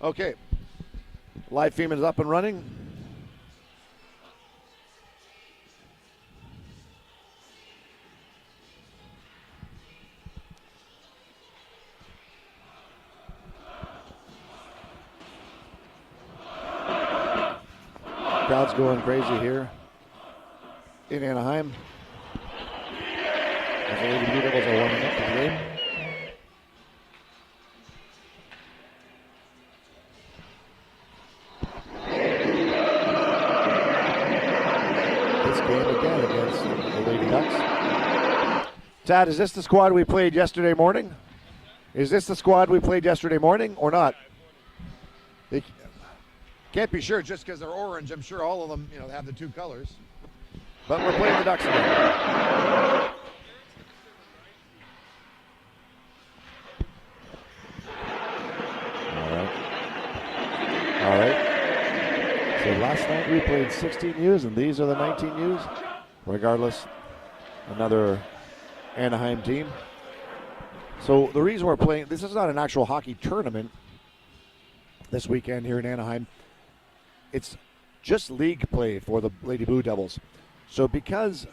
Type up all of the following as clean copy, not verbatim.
Okay. Live feed is up and running. Crowd's going crazy here in Anaheim. As the Lady Blue Devils are warming up for the game. This game again against the Lady Ducks. Tad, is this the squad we played yesterday morning? Is this the squad we played yesterday morning or not? They can't be sure just because they're orange. I'm sure all of them, have the two colors. But we're playing the Ducks again. All right. So last night we played 16Us, and these are the 19Us. Regardless, another Anaheim team. So the reason we're playing, this is not an actual hockey tournament this weekend here in Anaheim. It's just league play for the Lady Blue Devils. So because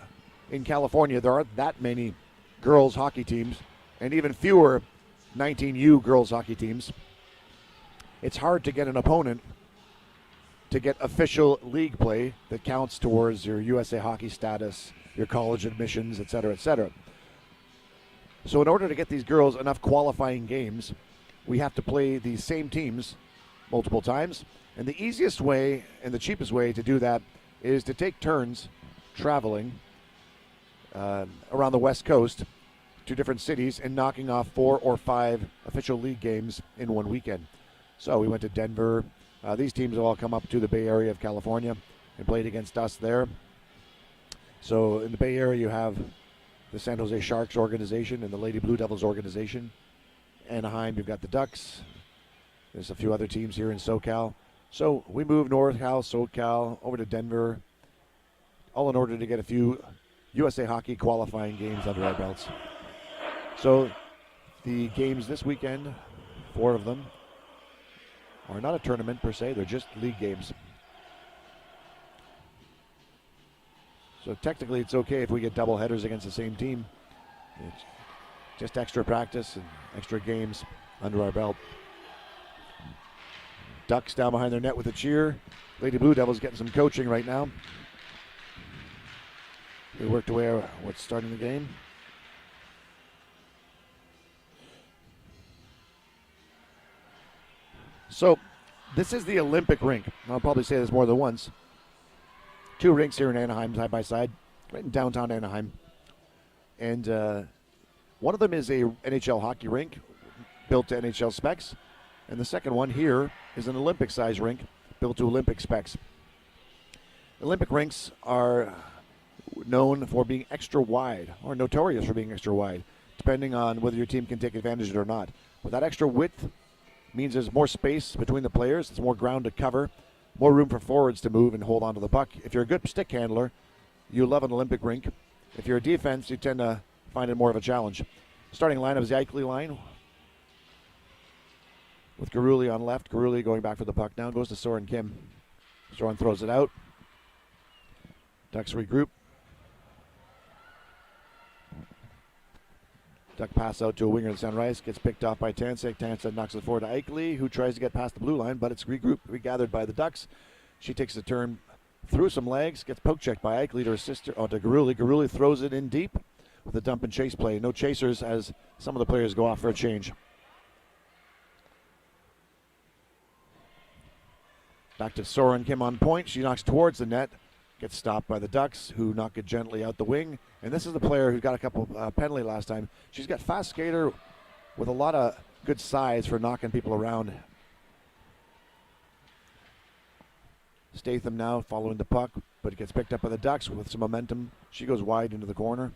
in California there aren't that many girls hockey teams, and even fewer 19U girls hockey teams, it's hard to get an opponent to get official league play that counts towards your USA Hockey status, your college admissions, et cetera, et cetera. So in order to get these girls enough qualifying games, we have to play these same teams multiple times. And the easiest way and the cheapest way to do that is to take turns traveling around the West Coast to different cities and knocking off 4 or 5 official league games in one weekend. So we went to Denver. These teams have all come up to the Bay Area of California and played against us there. So in the Bay Area, you have the San Jose Sharks organization and the Lady Blue Devils organization. Anaheim, you've got the Ducks. There's a few other teams here in SoCal. So we moved NorCal, SoCal, over to Denver, all in order to get a few USA Hockey qualifying games under our belts. So the games this weekend, 4 of them, are not a tournament per se, they're just league games. So technically it's okay if we get double headers against the same team. It's just extra practice and extra games under our belt. Ducks down behind their net with a cheer. Lady Blue Devils getting some coaching right now. They worked away what's starting the game. So this is the Olympic rink. I'll probably say this more than once. 2 rinks here in Anaheim, side by side, right in downtown Anaheim. And one of them is a NHL hockey rink built to NHL specs. And the second one here is an Olympic-size rink built to Olympic specs. Olympic rinks are known for being extra wide, or notorious for being extra wide, depending on whether your team can take advantage of it or not. With that extra width means there's more space between the players, there's more ground to cover, more room for forwards to move and hold on to the puck. If you're a good stick handler, you love an Olympic rink. If you're a defense, you tend to find it more of a challenge. Starting lineup is the Eichley line, with Garuli on left. Garuli going back for the puck now, goes to Soren Kim. Soren throws it out. Ducks regroup. Duck pass out to a winger in San Rice, gets picked off by Tansek. Tansek knocks it forward to Eichley, who tries to get past the blue line, but it's regathered by the Ducks. She takes a turn through some legs, gets poke checked by Eichley to her sister, to Garuli. Garuli throws it in deep with a dump and chase play. No chasers as some of the players go off for a change. Back to Soren Kim on point. She knocks towards the net. Gets stopped by the Ducks, who knock it gently out the wing. And this is the player who got a couple penalty last time. She's got fast skater with a lot of good size for knocking people around. Statham now following the puck, but it gets picked up by the Ducks with some momentum. She goes wide into the corner.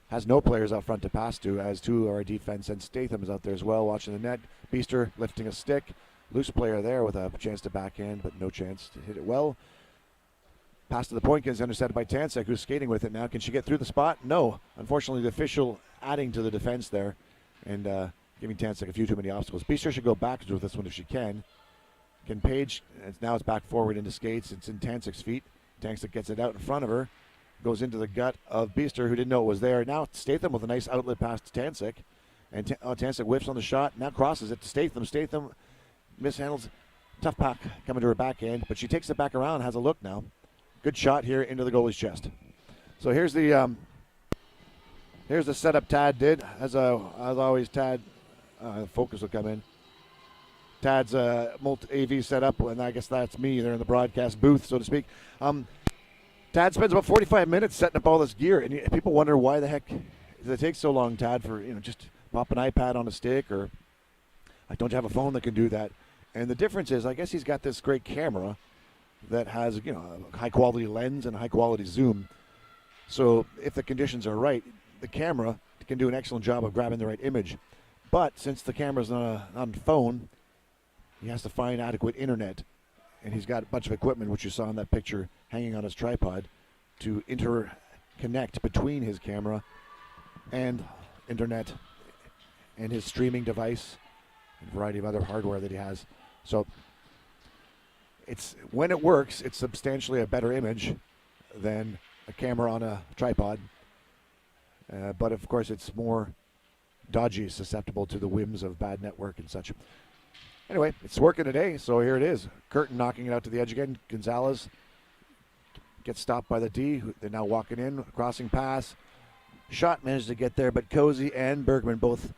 Has no players out front to pass to, as 2 are defense, and Statham is out there as well watching the net. Beaster lifting a stick. Loose player there with a chance to backhand, but no chance to hit it well. Pass to the point gets intercepted by Tansek, who's skating with it now. Can she get through the spot? No. Unfortunately, the official adding to the defense there and giving Tansek a few too many obstacles. Beaster should go backwards with this one if she can. Can Page, now it's back forward into skates. It's in Tancik's feet. Tancik gets it out in front of her. Goes into the gut of Beaster, who didn't know it was there. Now Statham with a nice outlet pass to Tancik. And Tancik whiffs on the shot. Now crosses it to Statham. Statham mishandles. Tough pack coming to her backhand. But she takes it back around, has a look now. Good shot here into the goalie's chest. So here's the setup Tad did. As always, Tad, focus will come in. Tad's multi-AV setup, and I guess that's me there in the broadcast booth, so to speak. Tad spends about 45 minutes setting up all this gear, and people wonder why the heck does it take so long, Tad, for just pop an iPad on a stick, or like, don't you have a phone that can do that? And the difference is, I guess he's got this great camera that has a high-quality lens and a high-quality zoom. So if the conditions are right, the camera can do an excellent job of grabbing the right image. But since the camera's not on phone, he has to find adequate internet. And he's got a bunch of equipment, which you saw in that picture, hanging on his tripod to interconnect between his camera and internet and his streaming device and a variety of other hardware that he has. So when it works, it's substantially a better image than a camera on a tripod. But of course, it's more dodgy, susceptible to the whims of bad network and such. Anyway, it's working today, so here it is. Curtin knocking it out to the edge again. Gonzalez gets stopped by the D. They're now walking in, crossing pass. Shot managed to get there, but Cozy and Bergman both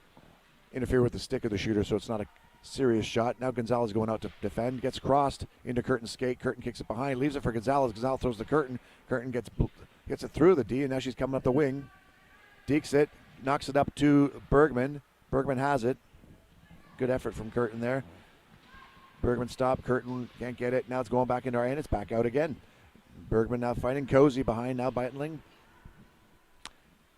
interfere with the stick of the shooter, so it's not a serious shot. Now Gonzalez going out to defend, gets crossed into Curtin's skate. Curtin kicks it behind, leaves it for Gonzalez. Gonzalez throws the Curtin. Curtin gets it through the D, and now she's coming up the wing. Dekes it, knocks it up to Bergman. Bergman has it. Good effort from Curtin there. Bergman stopped. Curtin can't get it. Now it's going back into our end. It's back out again. Bergman now fighting Cozy behind. Now Beitling.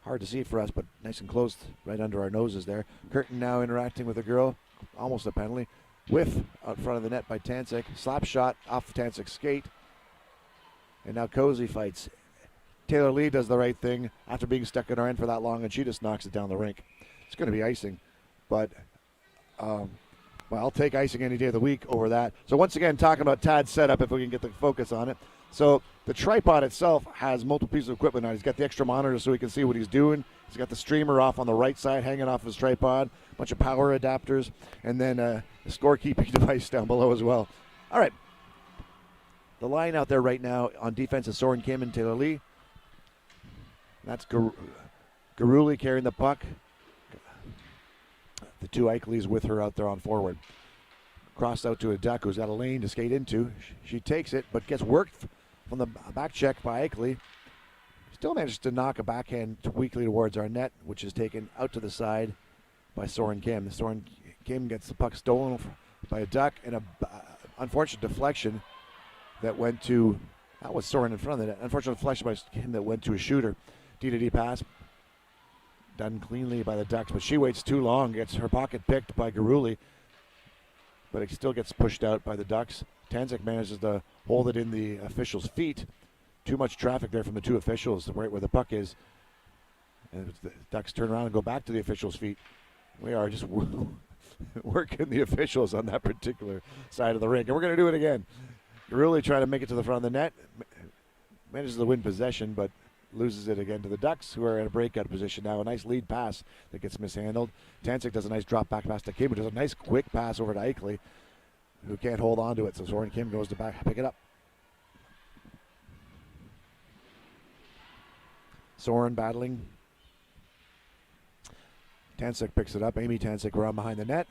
Hard to see for us, but nice and close right under our noses there. Curtin now interacting with the girl. Almost a penalty. Whiff out front of the net by Tancik. Slap shot off Tancik's skate. And now Cozy fights. Taylor Lee does the right thing after being stuck in our end for that long, and she just knocks it down the rink. It's going to be icing, but well, I'll take icing any day of the week over that. So once again, talking about Tad's setup, if we can get the focus on it. So the tripod itself has multiple pieces of equipment on it. He's got the extra monitor so he can see what he's doing. He's got the streamer off on the right side, hanging off his tripod, a bunch of power adapters, and then a scorekeeping device down below as well. All right. The line out there right now on defense is Soren Kim and Taylor Lee. That's Garuli carrying the puck. The two Eichley's with her out there on forward. Crossed out to a duck who's got a lane to skate into. She takes it, but gets worked from the back check by Eichley. Still manages to knock a backhand weakly towards our net, which is taken out to the side by Soren Kim. Soren Kim gets the puck stolen by a duck and an unfortunate deflection that went to, that was Soren in front of the net. Unfortunate deflection by Kim that went to a shooter. D-to-D pass. Done cleanly by the Ducks, but she waits too long, gets her pocket picked by Garuli, but it still gets pushed out by the Ducks. Tancik manages to hold it in the official's feet. Too much traffic there from the two officials, right where the puck is. And the Ducks turn around and go back to the official's feet. We are just working the officials on that particular side of the rink, and we're going to do it again. Garuli trying to make it to the front of the net. Manages to win possession, but loses it again to the Ducks, who are in a breakout position now. A nice lead pass that gets mishandled. Tancik does a nice drop back pass to Kim, who does a nice quick pass over to Eichley, who can't hold on to it. So Soren Kim goes to back pick it up. Soren battling. Tancik picks it up. Amy Tancik around behind the net.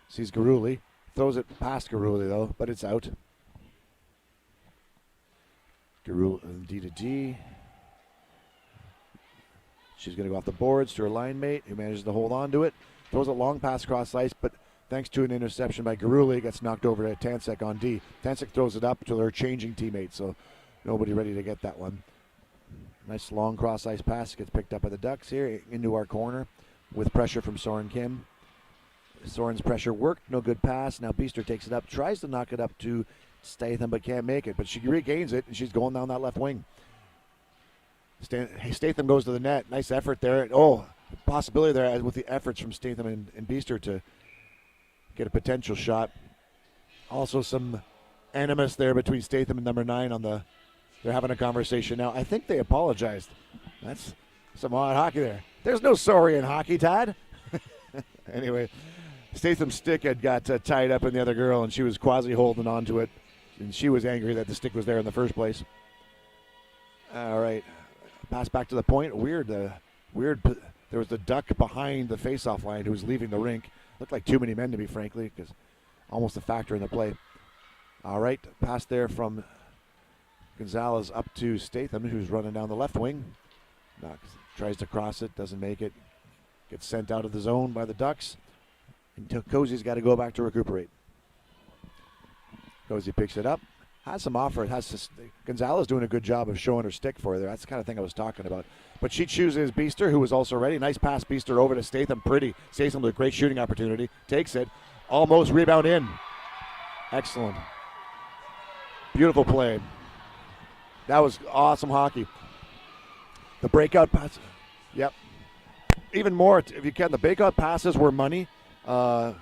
Sees Garuli. Throws it past Garuli, though, but it's out. Garuli D to D. She's going to go off the boards to her line mate, who manages to hold on to it. Throws a long pass across ice, but thanks to an interception by Garuli, it gets knocked over to Tancik on D. Tancik throws it up to her changing teammate, so nobody ready to get that one. Nice long cross ice pass gets picked up by the Ducks here into our corner with pressure from Soren Kim. Soren's pressure worked, no good pass. Now Beaster takes it up, tries to knock it up to Statham, but can't make it. But she regains it, and she's going down that left wing. Statham goes to the net. Nice effort there. Oh, possibility there with the efforts from Statham and Beaster to get a potential shot. Also some animus there between Statham and number 9 on the. They're having a conversation now. I think they apologized. That's some odd hockey there. There's no sorry in hockey, Tad. Anyway, Statham's stick had got tied up in the other girl, and she was quasi holding on to it. And she was angry that the stick was there in the first place. All right. Pass back to the point. Weird. There was the duck behind the faceoff line who was leaving the rink. Looked like too many men, to be frankly, because almost a factor in the play. All right. Pass there from Gonzalez up to Statham, who's running down the left wing. Tries to cross it, doesn't make it. Gets sent out of the zone by the Ducks. And Cozy's got to go back to recuperate. Cozy picks it up. Has some offer. Gonzalez doing a good job of showing her stick for her there. That's the kind of thing I was talking about. But she chooses Beester, who was also ready. Nice pass, Beester over to Statham. Pretty. Statham with a great shooting opportunity. Takes it. Almost rebound in. Excellent. Beautiful play. That was awesome hockey. The breakout pass. Yep. Even more, if you can, the breakout passes were money. The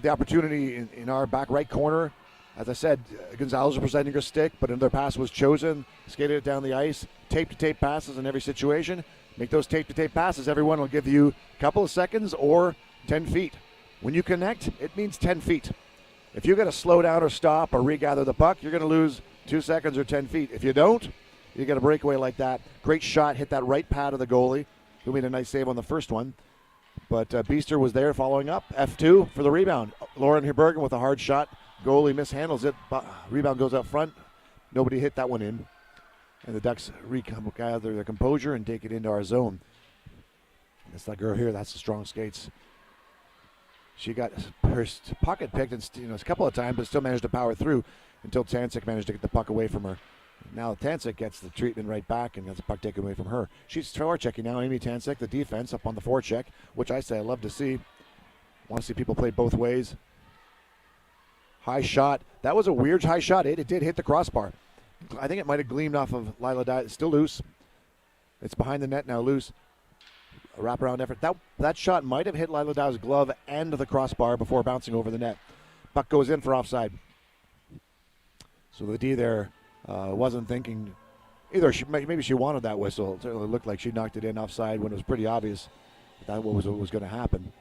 opportunity in our back right corner. As I said, Gonzalez was presenting her stick, but another pass was chosen, skated it down the ice, tape-to-tape passes in every situation. Make those tape-to-tape passes. Everyone will give you a couple of seconds or 10 feet. When you connect, it means 10 feet. If you got to slow down or stop or regather the puck, you're going to lose 2 seconds or 10 feet. If you don't, you get a breakaway like that. Great shot, hit that right pad of the goalie, who made a nice save on the first one. But Beester was there following up. F2 for the rebound. Lauren Herbergen with a hard shot. Goalie mishandles it. Rebound goes out front. Nobody hit that one in. And the Ducks gather their composure and take it into our zone. That's that girl here. That's the strong skates. She got her pocket picked a couple of times, but still managed to power through until Tancic managed to get the puck away from her. Now Tancic gets the treatment right back and gets the puck taken away from her. She's forechecking now. Amy Tancic, the defense, up on the forecheck, which I say I love to see. Want to see people play both ways. High shot. That was a weird high shot. It did hit the crossbar. I think it might have gleamed off of Lila Dye. It's still loose. It's behind the net now, loose. A wraparound effort. That shot might have hit Lila Dye's glove and the crossbar before bouncing over the net. Puck goes in for offside. So the D there wasn't thinking either. Maybe she wanted that whistle. It certainly looked like she knocked it in offside when it was pretty obvious that what was going to happen.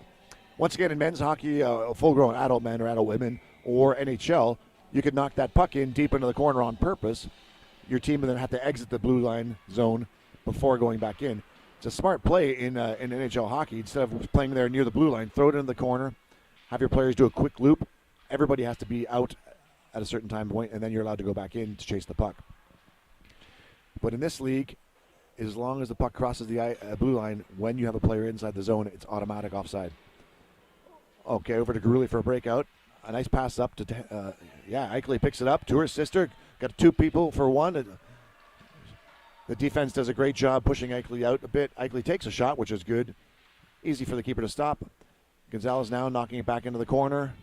Once again, in men's hockey, full-grown adult men or adult women or NHL, you could knock that puck in deep into the corner on purpose. Your team would then have to exit the blue line zone before going back in. It's a smart play in NHL hockey. Instead of playing there near the blue line, throw it in the corner, have your players do a quick loop. Everybody has to be out at a certain time point, and then you're allowed to go back in to chase the puck. But in this league, as long as the puck crosses the blue line, when you have a player inside the zone, it's automatic offside. Okay, over to Garuli for a breakout. A nice pass up to, Eichle picks it up to her sister. Got 2 people for 1. The defense does a great job pushing Eichle out a bit. Eichle takes a shot, which is good. Easy for the keeper to stop. Gonzalez now knocking it back into the corner.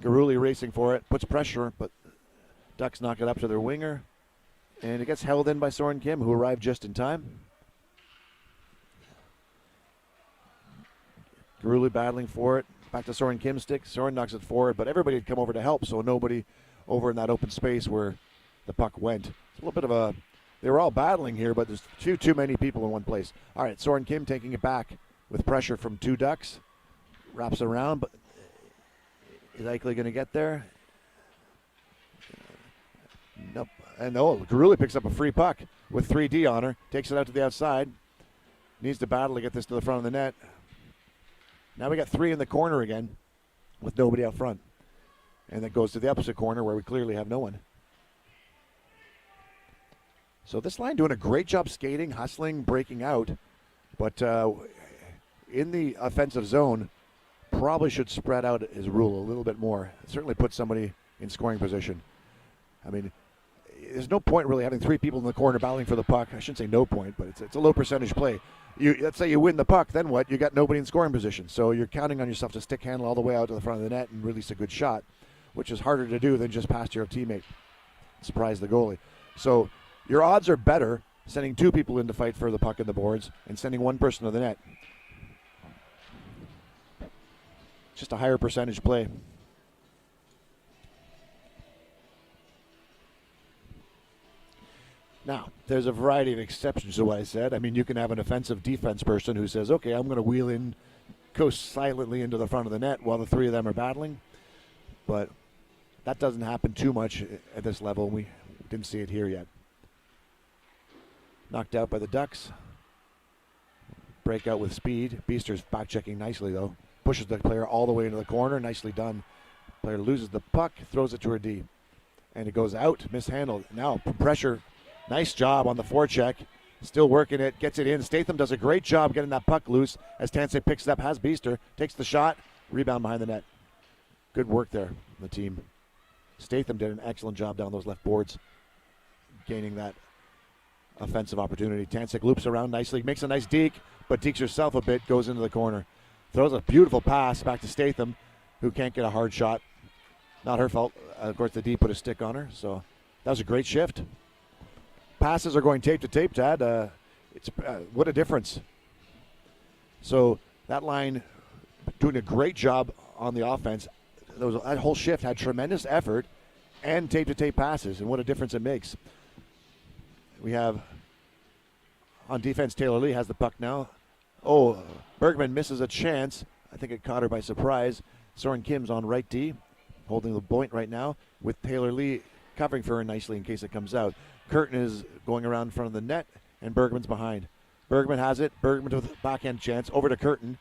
Garuli racing for it, puts pressure, but Ducks knock it up to their winger. And it gets held in by Soren Kim, who arrived just in time. Garuli battling for it. Back to Soren Kim's stick. Soren knocks it forward, but everybody had come over to help, so nobody over in that open space where the puck went. It's a little bit of a... They were all battling here, but there's too many people in one place. All right, Soren Kim taking it back with pressure from 2 Ducks. Wraps it around, but is Eichle going to get there? Nope. And Garuli picks up a free puck with 3D on her. Takes it out to the outside. Needs to battle to get this to the front of the net. Now we got 3 in the corner again with nobody out front. And that goes to the opposite corner where we clearly have no one. So this line doing a great job skating, hustling, breaking out. But in the offensive zone, probably should spread out his rule a little bit more. Certainly put somebody in scoring position. I mean, there's no point really having 3 people in the corner battling for the puck. I shouldn't say no point, but it's a low percentage play. Let's say you win the puck, then what? You got nobody in scoring position. So you're counting on yourself to stick handle all the way out to the front of the net and release a good shot, which is harder to do than just pass to your teammate. Surprise the goalie. So your odds are better sending 2 people in to fight for the puck in the boards and sending 1 person to the net. Just a higher percentage play. Now, there's a variety of exceptions to what I said. I mean, you can have an offensive defense person who says, okay, I'm going to wheel in, go silently into the front of the net while the three of them are battling. But that doesn't happen too much at this level. We didn't see it here yet. Knocked out by the Ducks. Breakout with speed. Beester's back-checking nicely, though. Pushes the player all the way into the corner. Nicely done. Player loses the puck, throws it to her D. And it goes out, mishandled. Now, pressure. Nice job on the forecheck. Still working it, gets it in. Statham does a great job getting that puck loose as Tansek picks it up, has Beester, takes the shot, rebound behind the net. Good work there, the team. Statham did an excellent job down those left boards, gaining that offensive opportunity. Tansek loops around nicely, makes a nice deke, but dekes herself a bit, goes into the corner. Throws a beautiful pass back to Statham, who can't get a hard shot. Not her fault. Of course, the D put a stick on her, so that was a great shift. Passes are going tape to tape, Tad. What a difference. So that line doing a great job on the offense. That whole shift had tremendous effort and tape to tape passes, and what a difference it makes. We have on defense, Taylor Lee has the puck now. Oh, Bergman misses a chance. I think it caught her by surprise. Soren Kim's on right D, holding the point right now, with Taylor Lee covering for her nicely in case it comes out. Curtin is going around in front of the net, and Bergman's behind. Bergman has it. Bergman with a backhand chance. Over to Curtin.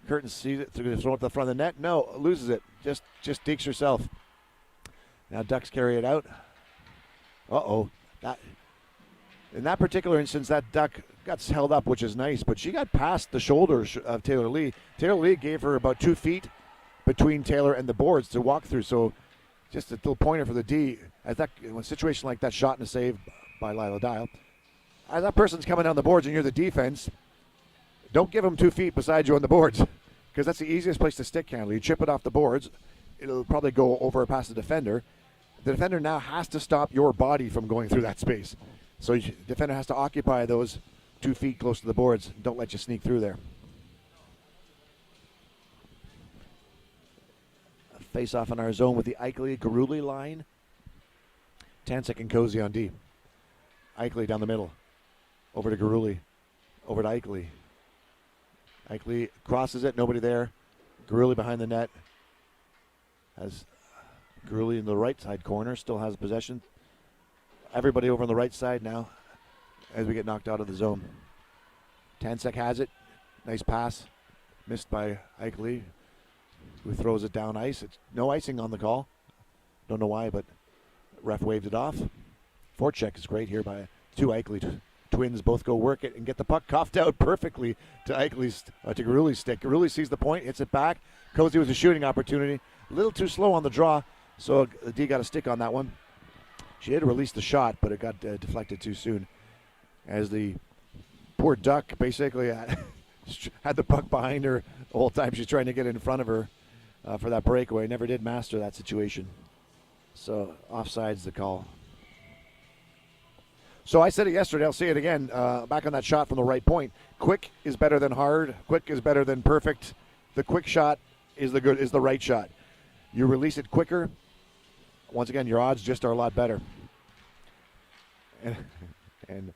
Curtin sees it, through throw it to the front of the net. No, loses it. Just dekes herself. Now Ducks carry it out. Uh-oh. In that particular instance, that Duck got held up, which is nice, but she got past the shoulders of Taylor Lee. Taylor Lee gave her about 2 feet between Taylor and the boards to walk through, so just a little pointer for the D. As that, in a situation like that, shot and a save by Lila Dial. As that person's coming down the boards and you're the defense, don't give them 2 feet beside you on the boards, because that's the easiest place to stick handle. You chip it off the boards, it'll probably go over past the defender. The defender now has to stop your body from going through that space. So the defender has to occupy those 2 feet close to the boards. Don't let you sneak through there. Face off in our zone with the Eichle-Garuli line. Tansek and Cozy on D. Eichle down the middle. Over to Garuli. Over to Eichle. Eichle crosses it. Nobody there. Garuli behind the net. Has Garuli in the right side corner. Still has possession. Everybody over on the right side now as we get knocked out of the zone. Tansek has it. Nice pass. Missed by Eichle, who throws it down ice. It's no icing on the call. Don't know why, but ref waved it off. Forecheck is great here by two Eichle twins. Both go work it and get the puck coughed out perfectly to Eichle's to Garuli's stick. Garuli sees the point, hits it back. Cozy with a shooting opportunity. A little too slow on the draw, so the D got a stick on that one. She had to release the shot, but it got deflected too soon. As the poor Duck basically had the puck behind her the whole time she's trying to get in front of her for that breakaway. Never did master that situation. So offside's the call. So I said it yesterday, I'll say it again, back on that shot from the right point. Quick is better than hard. Quick is better than perfect. The quick shot is the right shot. You release it quicker. Once again, your odds just are a lot better. And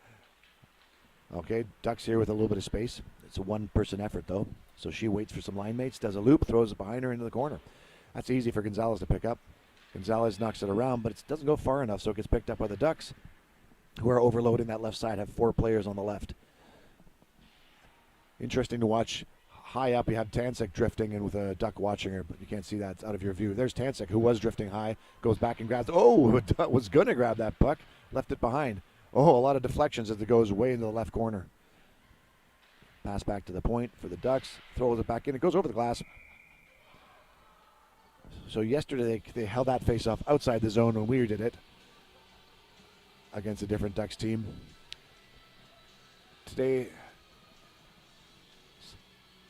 okay, Ducks here with a little bit of space. It's a one-person effort, though. So she waits for some line mates, does a loop, throws it behind her into the corner. That's easy for Gonzalez to pick up. Gonzalez knocks it around, but it doesn't go far enough, so it gets picked up by the Ducks, who are overloading that left side, have 4 players on the left. Interesting to watch. High up, you have Tansek drifting and with a Duck watching her, but you can't see that. It's out of your view. There's Tansek, who was drifting high, goes back and grabs. Oh, was going to grab that puck, left it behind. Oh, a lot of deflections as it goes way into the left corner. Pass back to the point for the Ducks, throws it back in. It goes over the glass. So yesterday they held that face-off outside the zone when we did it against a different Ducks team. Today,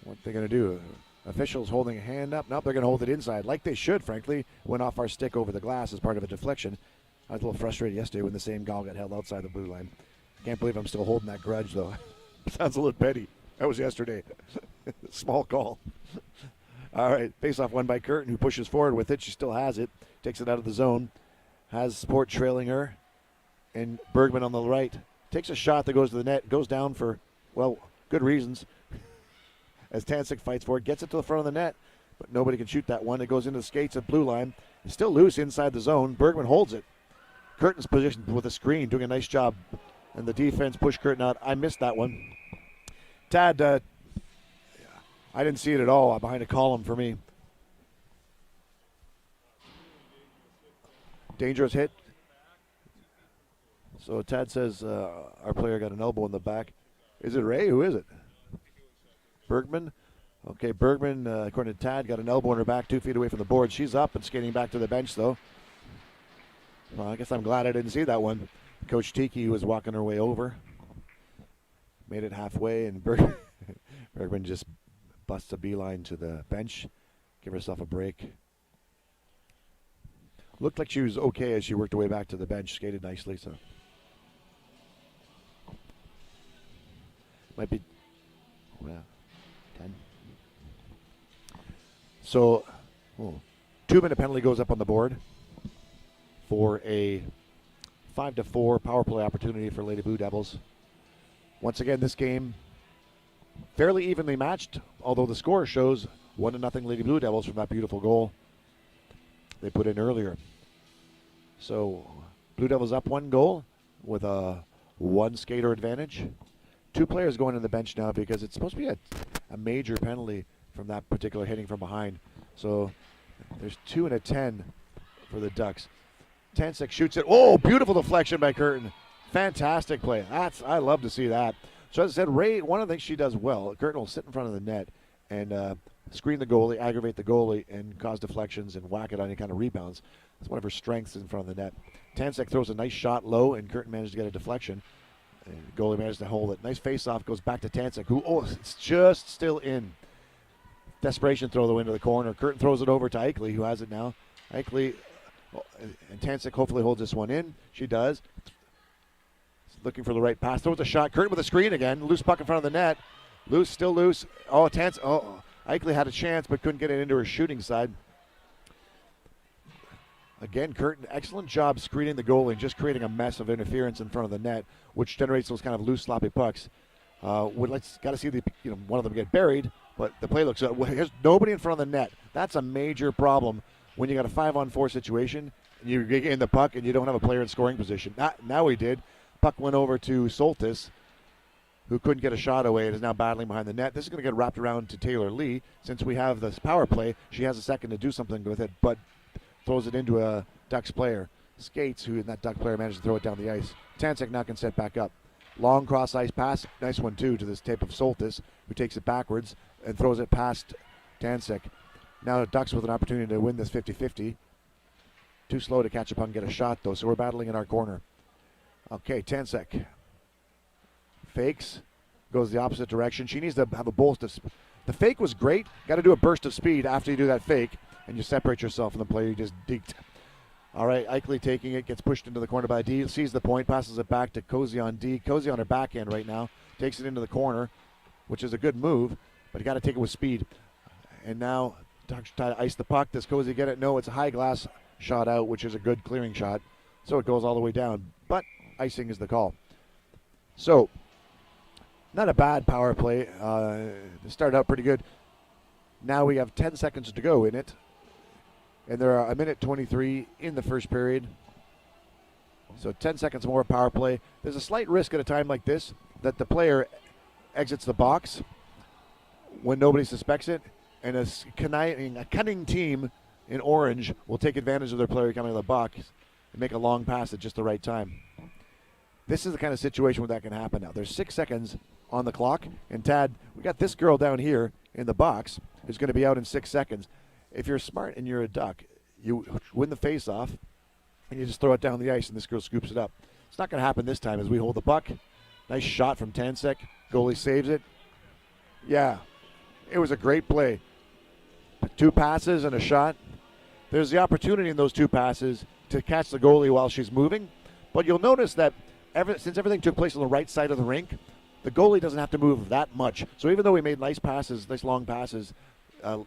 what they're going to do? Officials holding a hand up. Nope, they're going to hold it inside, like they should, frankly. Went off our stick over the glass as part of a deflection. I was a little frustrated yesterday when the same goal got held outside the blue line. Can't believe I'm still holding that grudge, though. Sounds a little petty. That was yesterday. Small call. All right, face-off won by Curtin, who pushes forward with it. She still has it. Takes it out of the zone. Has support trailing her. and Bergman on the right. Takes a shot that goes to the net, goes down for, well, good reasons. As Tancik fights for it, gets it to the front of the net, but nobody can shoot that one. It goes into the skates at blue line. It's still loose inside the zone. Bergman holds it. Curtin's positioned with a screen, doing a nice job. And the defense pushed Curtin out. I missed that one. Tad, I didn't see it at all behind a column for me. Dangerous hit. So Tad says our player got an elbow in the back. Is it Ray? Who is it? Bergman. Okay, Bergman, according to Tad, got an elbow in her back 2 feet away from the board. She's up and skating back to the bench, though. Well, I guess I'm glad I didn't see that one. Coach Tiki was walking her way over. Made it halfway, and Bergman just busts a beeline to the bench. Give herself a break. Looked like she was okay as she worked her way back to the bench. Skated nicely, so. Might be, well, 10. So, 2-minute penalty goes up on the board for a 5-4 power play opportunity for Lady Blue Devils. Once again, this game fairly evenly matched, although the score shows 1-0 Lady Blue Devils from that beautiful goal they put in earlier. So, Blue Devils up 1 goal with a 1 skater advantage. 2 players going to the bench now because it's supposed to be a major penalty from that particular hitting from behind. So there's 2 and a 10 for the Ducks. Tancik shoots it. Oh, beautiful deflection by Curtin. Fantastic play. I love to see that. So as I said, Ray, one of the things she does well, Curtin will sit in front of the net and screen the goalie, aggravate the goalie, and cause deflections and whack it on any kind of rebounds. That's one of her strengths in front of the net. Tancik throws a nice shot low, and Curtin managed to get a deflection. And the goalie managed to hold it. Nice face-off, goes back to Tancik, who, it's just still in. Desperation throw though into the corner. Curtin throws it over to Eichle, who has it now. Eichle and Tancik hopefully holds this one in. She does. Looking for the right pass. Throws a shot. Curtin with a screen again. Loose puck in front of the net. Loose, still loose. Eichle had a chance but couldn't get it into her shooting side. Again, Curtin, excellent job screening the goalie and just creating a mess of interference in front of the net, which generates those kind of loose, sloppy pucks. Got to see one of them get buried, but the play looks good. There's nobody in front of the net. That's a major problem when you got a 5-on-4 situation and you get in the puck and you don't have a player in scoring position. Now we did. Puck went over to Soltis, who couldn't get a shot away and is now battling behind the net. This is going to get wrapped around to Taylor Lee. Since we have this power play, she has a second to do something with it, but throws it into a Ducks player. Skates, who in that Duck player managed to throw it down the ice. Tancik now can set back up. Long cross ice pass, nice one too, to this tape of Soltis, who takes it backwards and throws it past Tancik. Now the Ducks with an opportunity to win this 50-50. Too slow to catch up and get a shot though, so we're battling in our corner. Okay, Tancik fakes, goes the opposite direction. She needs to have a burst of the fake was great. Got to do a burst of speed after you do that fake, and you separate yourself from the player you just deked. All right, Eichle taking it, gets pushed into the corner by D, sees the point, passes it back to Cozy on D. Cozy on her backhand right now, takes it into the corner, which is a good move, but you got to take it with speed. And now Ducks try to ice the puck. Does Cozy get it? No, it's a high glass shot out, which is a good clearing shot. So it goes all the way down, but icing is the call. So, not a bad power play. It started out pretty good. Now we have 10 seconds to go in it. And there are 1:23 in the first period. So 10 seconds more power play. There's a slight risk at a time like this that the player exits the box when nobody suspects it. And a cunning team in orange will take advantage of their player coming out of the box and make a long pass at just the right time. This is the kind of situation where that can happen now. There's 6 seconds on the clock. And Tad, we got this girl down here in the box who's going to be out in 6 seconds. If you're smart and you're a Duck, you win the face-off and you just throw it down the ice and this girl scoops it up. It's not going to happen this time as we hold the puck. Nice shot from Tancik. Goalie saves it. Yeah, it was a great play. 2 passes and a shot. There's the opportunity in those 2 passes to catch the goalie while she's moving. But you'll notice that since everything took place on the right side of the rink, the goalie doesn't have to move that much. So even though we made nice passes, nice long passes,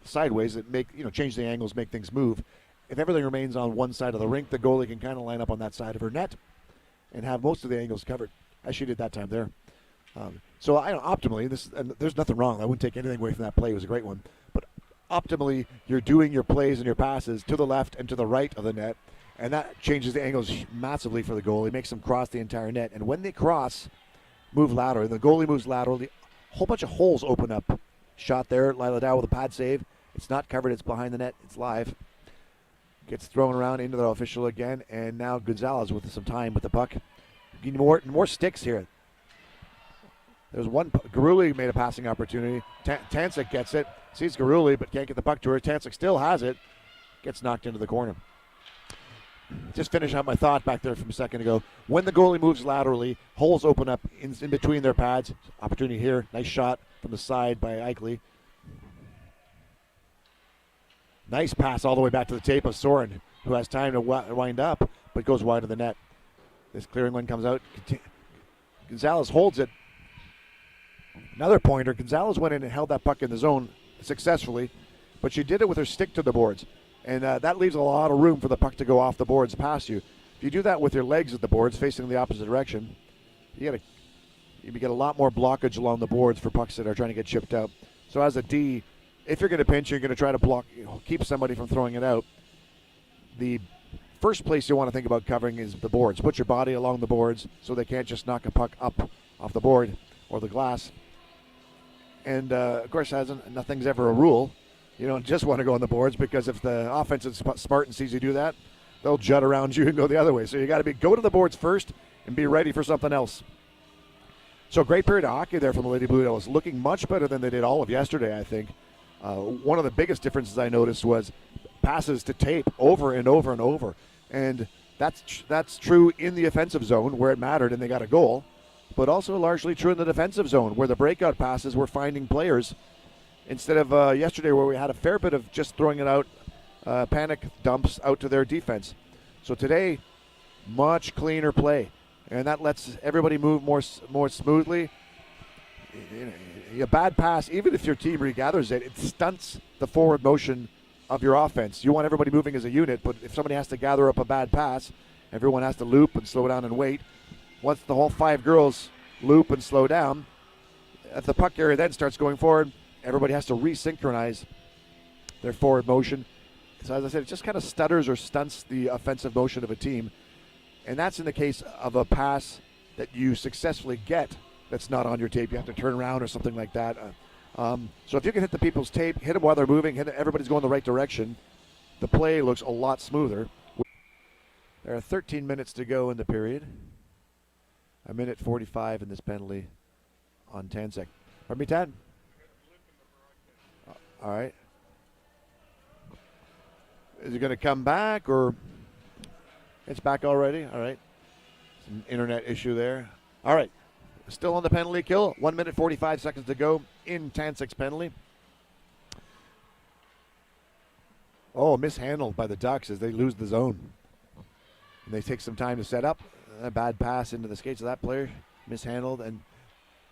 sideways that change the angles, make things move. If everything remains on one side of the rink, the goalie can kind of line up on that side of her net and have most of the angles covered, as she did that time there. So optimally, and there's nothing wrong. I wouldn't take anything away from that play. It was a great one. But optimally, you're doing your plays and your passes to the left and to the right of the net, and that changes the angles massively for the goalie. Makes them cross the entire net. And when they cross, move laterally. The goalie moves laterally. A whole bunch of holes open up. Shot there. Lila Dow with a pad save. It's not covered. It's behind the net. It's live. Gets thrown around into the official again. And now Gonzalez with some time with the puck. More sticks here. There's one. Garuli made a passing opportunity. Tancic gets it. Sees Garuli, but can't get the puck to her. Tancic still has it. Gets knocked into the corner. Just finish out my thought back there from a second ago. When the goalie moves laterally, holes open up in between their pads. Opportunity here. Nice shot from the side by Eichle. Nice pass all the way back to the tape of Soren, who has time to wind up, but goes wide of the net. This clearing one comes out. Gonzalez holds it. Another pointer. Gonzalez went in and held that puck in the zone successfully, but she did it with her stick to the boards. And that leaves a lot of room for the puck to go off the boards past you. If you do that with your legs at the boards facing the opposite direction, you get a lot more blockage along the boards for pucks that are trying to get chipped out. So as a D, if you're going to pinch, you're going to try to block, keep somebody from throwing it out. The first place you want to think about covering is the boards. Put your body along the boards so they can't just knock a puck up off the board or the glass. And, of course, nothing's ever a rule. You don't just want to go on the boards, because if the offense is smart and sees you do that, they'll jut around you and go the other way. So you got to go to the boards first and be ready for something else. So great period of hockey there from the Lady Blue Devils, looking much better than they did all of yesterday, I think. One of the biggest differences I noticed was passes to tape over and over and over. And that's true in the offensive zone where it mattered and they got a goal, but also largely true in the defensive zone where the breakout passes were finding players instead of yesterday where we had a fair bit of just throwing it out, panic dumps out to their defense. So today, much cleaner play, and that lets everybody move more smoothly. A bad pass, even if your team regathers it, it stunts the forward motion of your offense. You want everybody moving as a unit, but if somebody has to gather up a bad pass, everyone has to loop and slow down and wait. Once the whole 5 girls loop and slow down, if the puck area then starts going forward, everybody has to resynchronize their forward motion. So as I said, it just kind of stutters or stunts the offensive motion of a team. And that's in the case of a pass that you successfully get that's not on your tape. You have to turn around or something like that. So if you can hit the people's tape, hit them while they're moving, everybody's going the right direction, the play looks a lot smoother. There are 13 minutes to go in the period. 1:45 in this penalty on Tancic. Pardon me, Tad? All right. Is it going to come back, or it's back already? All right. Some internet issue there. All right. Still on the penalty kill. 1:45 to go in Tancic's penalty. Oh, mishandled by the Ducks as they lose the zone. And they take some time to set up. A bad pass into the skates of that player. Mishandled and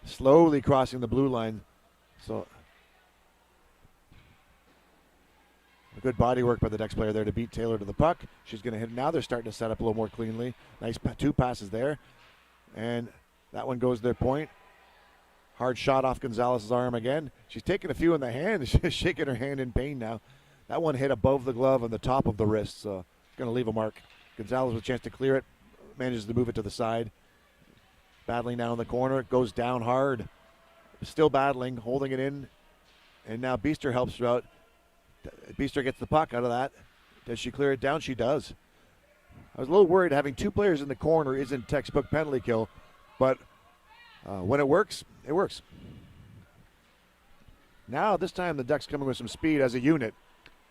slowly crossing the blue line. So a good body work by the Ducks player there to beat Taylor to the puck. She's going to hit. Now they're starting to set up a little more cleanly. Nice 2 passes there. And that one goes to their point. Hard shot off Gonzalez's arm again. She's taking a few in the hand. She's shaking her hand in pain now. That one hit above the glove on the top of the wrist, so it's going to leave a mark. Gonzalez with a chance to clear it. Manages to move it to the side. Battling down in the corner. It goes down hard. Still battling, holding it in. And now Beester helps her out. Beester gets the puck out of that. Does she clear it down? She does. I was a little worried having 2 players in the corner isn't textbook penalty kill. But when it works, it works. Now, this time, the Ducks coming with some speed as a unit.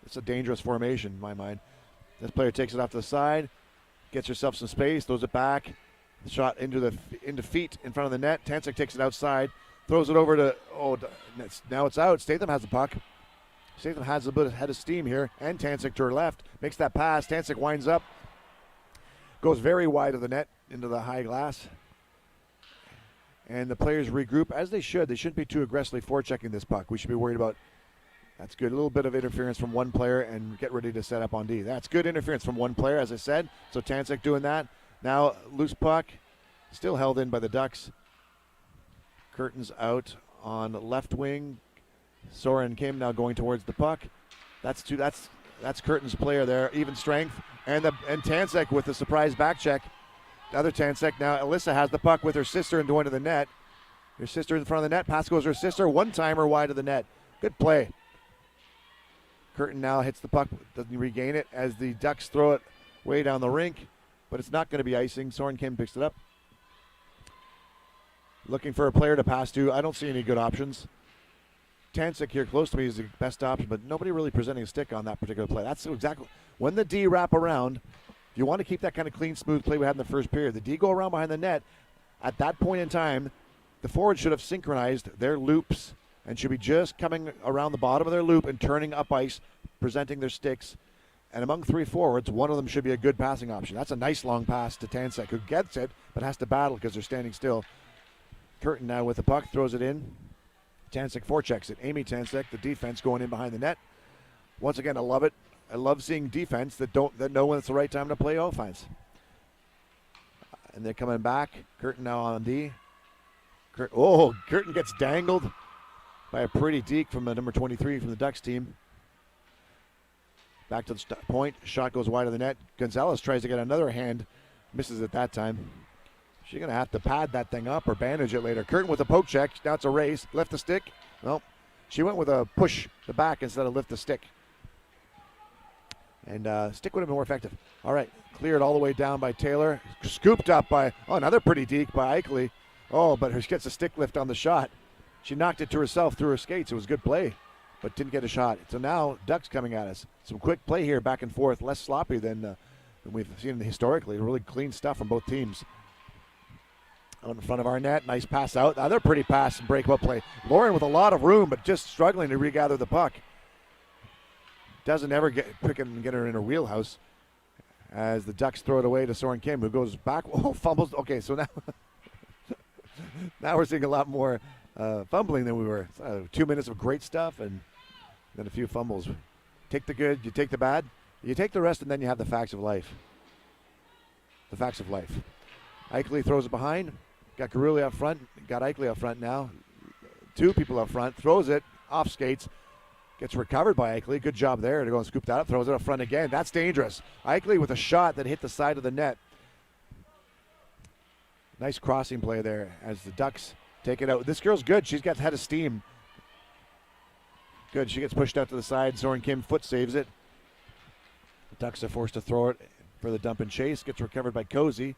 It's a dangerous formation, in my mind. This player takes it off to the side, gets herself some space, throws it back. Shot into feet in front of the net. Tancic takes it outside, throws it over to, now it's out. Statham has the puck. Statham has a bit of head of steam here, and Tancic to her left. Makes that pass. Tancic winds up. Goes very wide of the net into the high glass. And the players regroup, as they should. They shouldn't be too aggressively forechecking this puck. We should be worried about, that's good, a little bit of interference from one player and get ready to set up on D. That's good interference from one player, as I said. So Tancic doing that. Now loose puck. Still held in by the Ducks. Curtin's out on left wing. Soren Kim now going towards the puck. That's Curtin's player there. Even strength. And Tansek with the surprise back check. The other Tansek now. Alyssa has the puck with her sister and going to the net. Her sister in front of the net. Pass goes her sister. One-timer wide of the net. Good play. Curtin now hits the puck. Doesn't regain it as the Ducks throw it way down the rink. But it's not going to be icing. Soren Kim picks it up. Looking for a player to pass to. I don't see any good options. Tansek here close to me is the best option, but nobody really presenting a stick on that particular play. That's exactly when the D wrap around. If you want to keep that kind of clean, smooth play we had in the first period, the D go around behind the net. At that point in time, the forwards should have synchronized their loops and should be just coming around the bottom of their loop and turning up ice, presenting their sticks. And among three forwards, one of them should be a good passing option. That's a nice long pass to Tansek, who gets it but has to battle because they're standing still. Curtin now with the puck, throws it in. Tansek forechecks it. Amy Tansek, the defense, going in behind the net. Once again, I love it. I love seeing defense that know when it's the right time to play offense. And they're coming back. Curtin now on D. Curtin gets dangled by a pretty deke from the number 23 from the Ducks team. Back to the point. Shot goes wide of the net. Gonzalez tries to get another hand. Misses it that time. She's going to have to pad that thing up or bandage it later. Curtin with a poke check. Now it's a race. Lift the stick. Well, she went with a push the back instead of lift the stick. And stick would have been more effective. All right. Cleared all the way down by Taylor. Scooped up by, another pretty deke by Eichley. Oh, but she gets a stick lift on the shot. She knocked it to herself through her skates. It was a good play, but didn't get a shot. So now Ducks coming at us. Some quick play here back and forth. Less sloppy than we've seen historically. Really clean stuff from both teams. Out in front of our net, nice pass out. Another pretty pass and break-up play. Lauren with a lot of room, but just struggling to regather the puck. Doesn't ever get her in her wheelhouse as the Ducks throw it away to Soren Kim, who goes back. Oh, fumbles. Okay, so now we're seeing a lot more fumbling than we were. 2 minutes of great stuff and then a few fumbles. Take the good, you take the bad, you take the rest, and then you have the facts of life. The facts of life. Eichley throws it behind. Got Garuli up front. Got Eichley up front now. Two people up front. Throws it off skates. Gets recovered by Eichley. Good job there to go and scoop that up. Throws it up front again. That's dangerous. Eichley with a shot that hit the side of the net. Nice crossing play there as the Ducks take it out. This girl's good. She's got head of steam. Good. She gets pushed out to the side. Soren Kim foot saves it. The Ducks are forced to throw it for the dump and chase. Gets recovered by Cozy.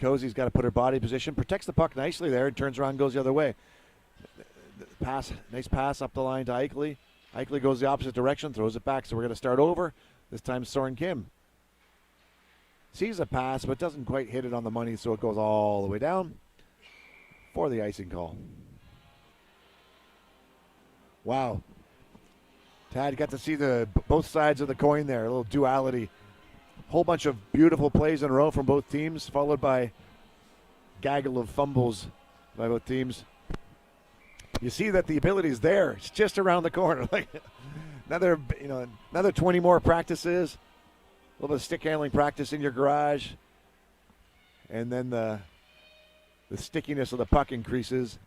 Cozy's got to put her body in position, protects the puck nicely there, and turns around and goes the other way. Pass, nice pass up the line to Eichley. Eichley goes the opposite direction, throws it back, so we're going to start over. This time Soren Kim sees a pass, but doesn't quite hit it on the money, so it goes all the way down for the icing call. Wow. Tad got to see both sides of the coin there, a little duality. Whole bunch of beautiful plays in a row from both teams, followed by gaggle of fumbles by both teams. You see that the ability is there. It's just around the corner. Like another 20 more practices, a little bit of stick handling practice in your garage, and then the stickiness of the puck increases.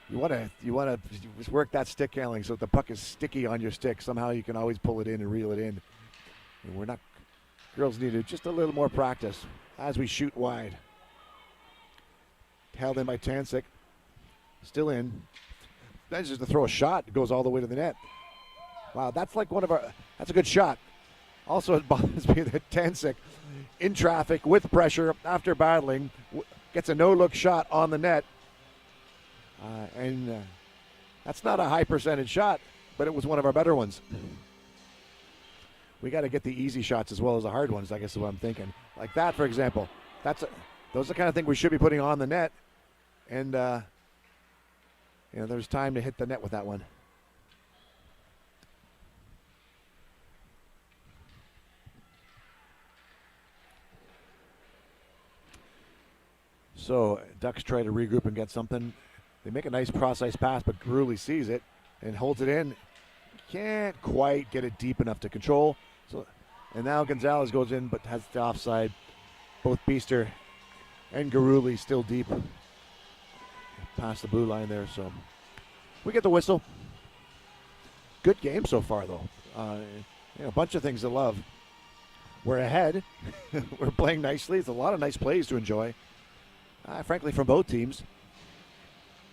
You want to work that stick handling so that the puck is sticky on your stick. Somehow you can always pull it in and reel it in. And girls need just a little more practice as we shoot wide. Held in by Tansek. Still in. That's just to throw a shot. It goes all the way to the net. Wow, that's a good shot. Also, it bothers me that Tansek, in traffic with pressure after battling, gets a no-look shot on the net. And that's not a high percentage shot, but it was one of our better ones. We got to get the easy shots as well as the hard ones, I guess is what I'm thinking. Like that, for example. Those are the kind of thing we should be putting on the net. And, there's time to hit the net with that one. So Ducks try to regroup and get something. They make a nice cross-ice pass, but Garuli sees it and holds it in. Can't quite get it deep enough to control. So And now Gonzalez goes in but has the offside. Both Beaster and Garuli still deep past the blue line there. So we get the whistle. Good game so far, though. A bunch of things to love. We're ahead. We're playing nicely. It's a lot of nice plays to enjoy, frankly, from both teams.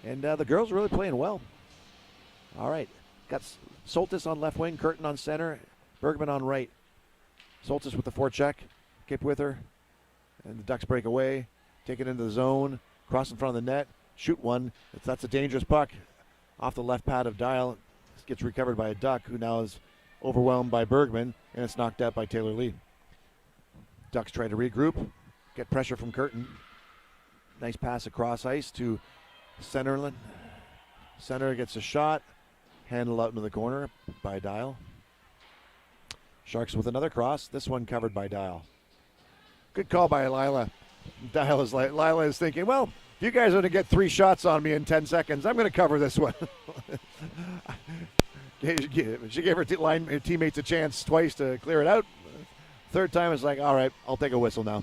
And the girls are really playing well. All right. Got Soltis on left wing, Curtin on center, Bergman on right. Soltis with the forecheck. Kip with her. And the Ducks break away. Take it into the zone. Cross in front of the net. Shoot one. That's a dangerous puck. Off the left pad of Dial. Gets recovered by a Duck, who now is overwhelmed by Bergman, and it's knocked out by Taylor Lee. Ducks try to regroup, get pressure from Curtin. Nice pass across ice to Centerland. Center gets a shot, handled out into the corner by Dial. Sharks with another cross, this one covered by Dial. Good call by Lila. Lila is thinking, well, if you guys are going to get 3 shots on me in 10 seconds, I'm going to cover this one. She gave her teammates a chance twice to clear it out. Third time, it's like, all right, I'll take a whistle now.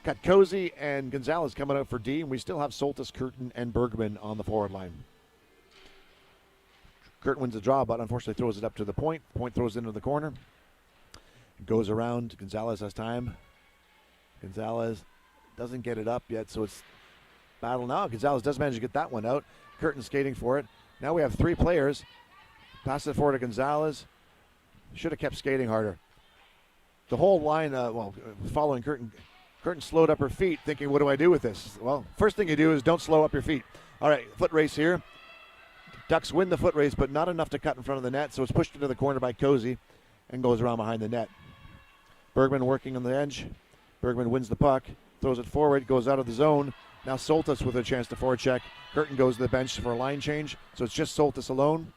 Got Cozy and Gonzalez coming out for D, and we still have Soltis, Curtin, and Bergman on the forward line. Curtin wins the draw, but unfortunately throws it up to the point. Point throws it into the corner. Goes around. Gonzalez has time. Gonzalez doesn't get it up yet, so it's battle now. Gonzalez does manage to get that one out. Curtin skating for it. Now we have 3 players. Pass it forward to Gonzalez. Should have kept skating harder. The whole line, following Curtin. Curtin slowed up her feet, thinking, what do I do with this? Well, first thing you do is don't slow up your feet. All right, foot race here. Ducks win the foot race, but not enough to cut in front of the net, so it's pushed into the corner by Cozy and goes around behind the net. Bergman working on the edge. Bergman wins the puck, throws it forward, goes out of the zone. Now Soltis with a chance to forecheck. Curtin goes to the bench for a line change, so it's just Soltis alone.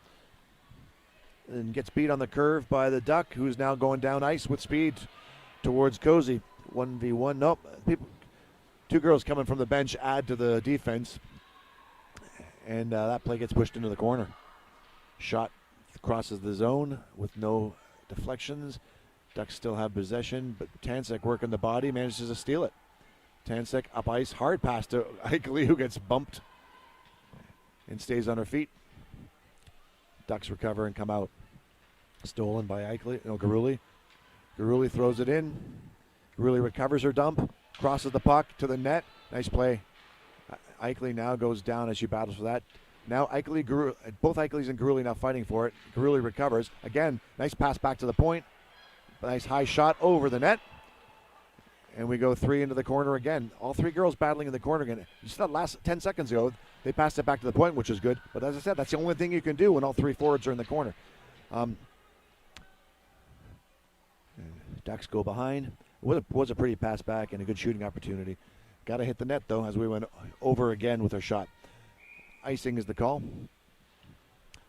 And gets beat on the curve by the Duck, who's now going down ice with speed towards Cozy. 1v1. Nope. 2 girls coming from the bench add to the defense. And that play gets pushed into the corner. Shot crosses the zone with no deflections. Ducks still have possession, but Tansek working the body, manages to steal it. Tansek up ice, hard pass to Eichle, who gets bumped and stays on her feet. Ducks recover and come out. Stolen by Garuli. Garuli throws it in. Garuli recovers her dump, crosses the puck to the net. Nice play. Eichle now goes down as she battles for that. Now both Eichle's and Garuli now fighting for it. Garuli recovers. Again, nice pass back to the point. Nice high shot over the net. And we go 3 into the corner again. All 3 girls battling in the corner again. Just that last 10 seconds ago, they passed it back to the point, which is good. But as I said, that's the only thing you can do when all 3 forwards are in the corner. Ducks go behind. Was a pretty pass back and a good shooting opportunity. Got to hit the net, though, as we went over again with our shot. Icing is the call.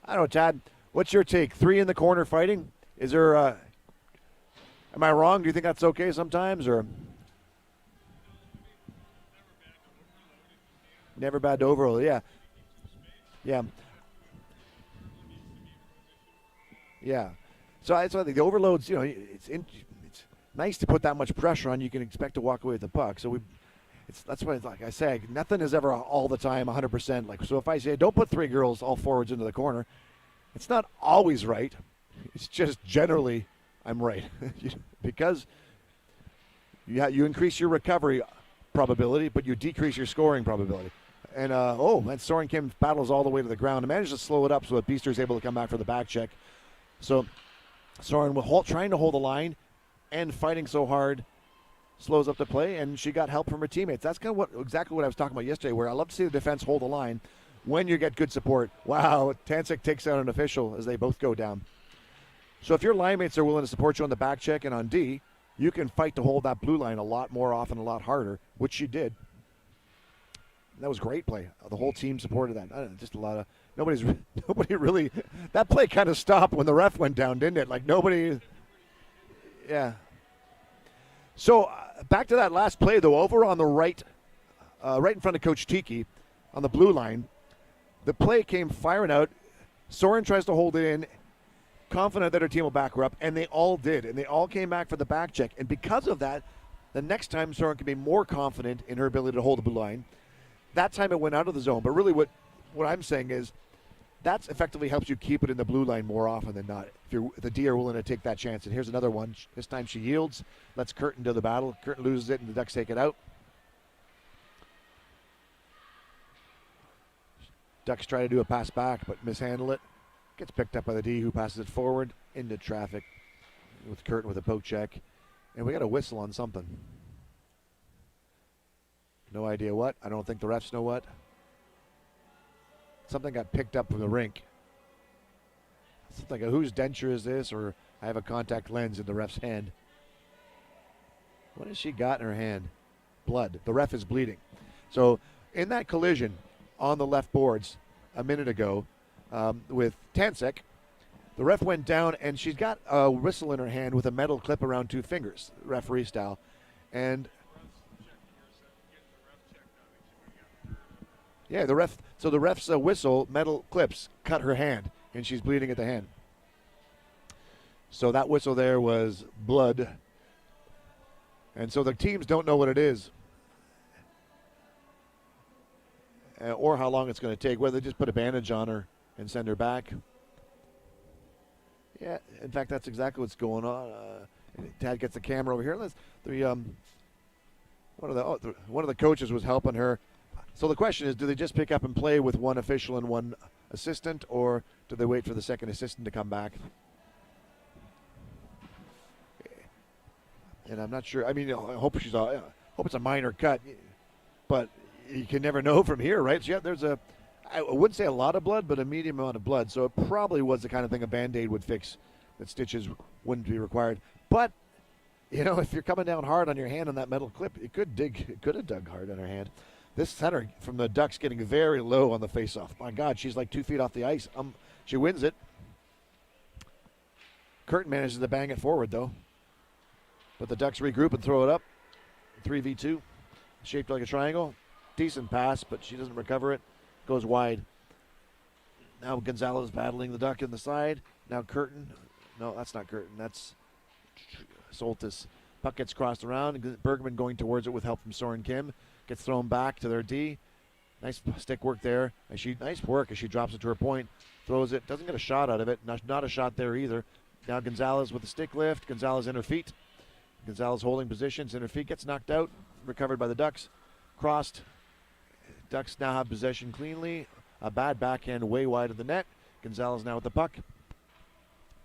I don't know, Chad. What's your take? 3 in the corner fighting? Is there... am I wrong? Do you think that's okay sometimes, or... Never bad to overload, yeah. Yeah. Yeah. So I think the overloads, it's nice to put that much pressure on. You can expect to walk away with the puck. So that's why, like I say, nothing is ever all the time 100%. So if I say don't put 3 girls all forwards into the corner, it's not always right. It's just generally I'm right because you increase your recovery probability, but you decrease your scoring probability. And Soren Kim battles all the way to the ground and manages to slow it up so that Beaster is able to come back for the back check. So Soren trying to hold the line and fighting so hard slows up the play, and she got help from her teammates. That's kind of exactly what I was talking about yesterday, where I love to see the defense hold the line when you get good support. Wow, Tansek takes out an official as they both go down. So if your line mates are willing to support you on the back check and on D, you can fight to hold that blue line a lot more often, a lot harder, which she did. That was great play. The whole team supported that. I don't know, just a lot of nobody really. That play kind of stopped when the ref went down, didn't it? Like nobody. Yeah. So back to that last play though. Over on the right, right in front of Coach Tiki, on the blue line, the play came firing out. Soren tries to hold it in, confident that her team will back her up, and they all did, and they all came back for the back check. And because of that, the next time Soren can be more confident in her ability to hold the blue line. That time it went out of the zone, but really what I'm saying is that effectively helps you keep it in the blue line more often than not. If the D are willing to take that chance. And here's another one. This time she yields, lets Curtin do the battle. Curtin loses it, and the Ducks take it out. Ducks try to do a pass back, but mishandle it. Gets picked up by the D, who passes it forward into traffic with Curtin with a poke check. And we got a whistle on something. No idea what. I don't think the refs know what. Something got picked up from the rink. It's like whose denture is this? Or I have a contact lens in the ref's hand. What has she got in her hand? Blood. The ref is bleeding. So in that collision on the left boards a minute ago with Tansek, the ref went down and she's got a whistle in her hand with a metal clip around 2 fingers, referee style. And yeah, the ref's whistle, metal clips, cut her hand, and she's bleeding at the hand. So that whistle there was blood. And so the teams don't know what it is or how long it's going to take, whether they just put a bandage on her and send her back. Yeah, in fact, that's exactly what's going on. Tad gets the camera over here. One of the coaches was helping her. So the question is, do they just pick up and play with one official and one assistant, or do they wait for the second assistant to come back? And I'm not sure. I mean, I hope it's a minor cut, but you can never know from here, right? So yeah, there's I wouldn't say a lot of blood, but a medium amount of blood. So it probably was the kind of thing a Band-Aid would fix, that stitches wouldn't be required. But, if you're coming down hard on your hand on that metal clip, it could have dug hard on her hand. This center from the Ducks getting very low on the faceoff. My God, she's like 2 feet off the ice. She wins it. Curtin manages to bang it forward, though. But the Ducks regroup and throw it up. 3v2. Shaped like a triangle. Decent pass, but she doesn't recover it. Goes wide. Now Gonzalez battling the Duck in the side. Now Curtin. No, that's not Curtin. That's Soltis. Puck gets crossed around. Bergman going towards it with help from Soren Kim. Gets thrown back to their D. Nice stick work there. Nice work as she drops it to her point. Throws it. Doesn't get a shot out of it. Not a shot there either. Now Gonzalez with the stick lift. Gonzalez in her feet. Gonzalez holding positions in her feet. Gets knocked out. Recovered by the Ducks. Crossed. Ducks now have possession cleanly. A bad backhand way wide of the net. Gonzalez now with the puck.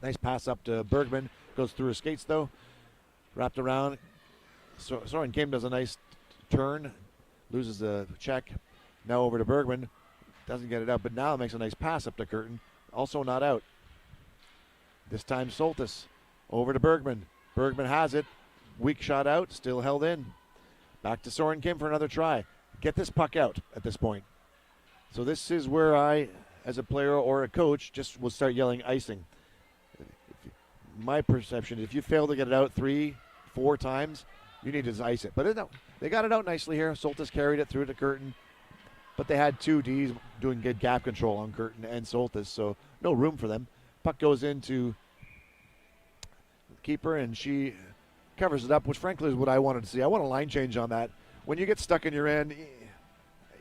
Nice pass up to Bergman. Goes through his skates though. Wrapped around. Soren Kim does a nice turn. Loses the check. Now over to Bergman. Doesn't get it out, but now makes a nice pass up to Curtin. Also not out. This time Soltis. Over to Bergman. Bergman has it. Weak shot out. Still held in. Back to Soren Kim for another try. Get this puck out at this point. So this is where I, as a player or a coach, just will start yelling icing. My perception, if you fail to get it out 3-4 times, you need to ice it. But no, they got it out nicely here. Soltis carried it through to Curtin. But they had 2 Ds doing good gap control on Curtin and Soltis, so no room for them. Puck goes into the keeper, and she covers it up, which frankly is what I wanted to see. I want a line change on that. When you get stuck in your end,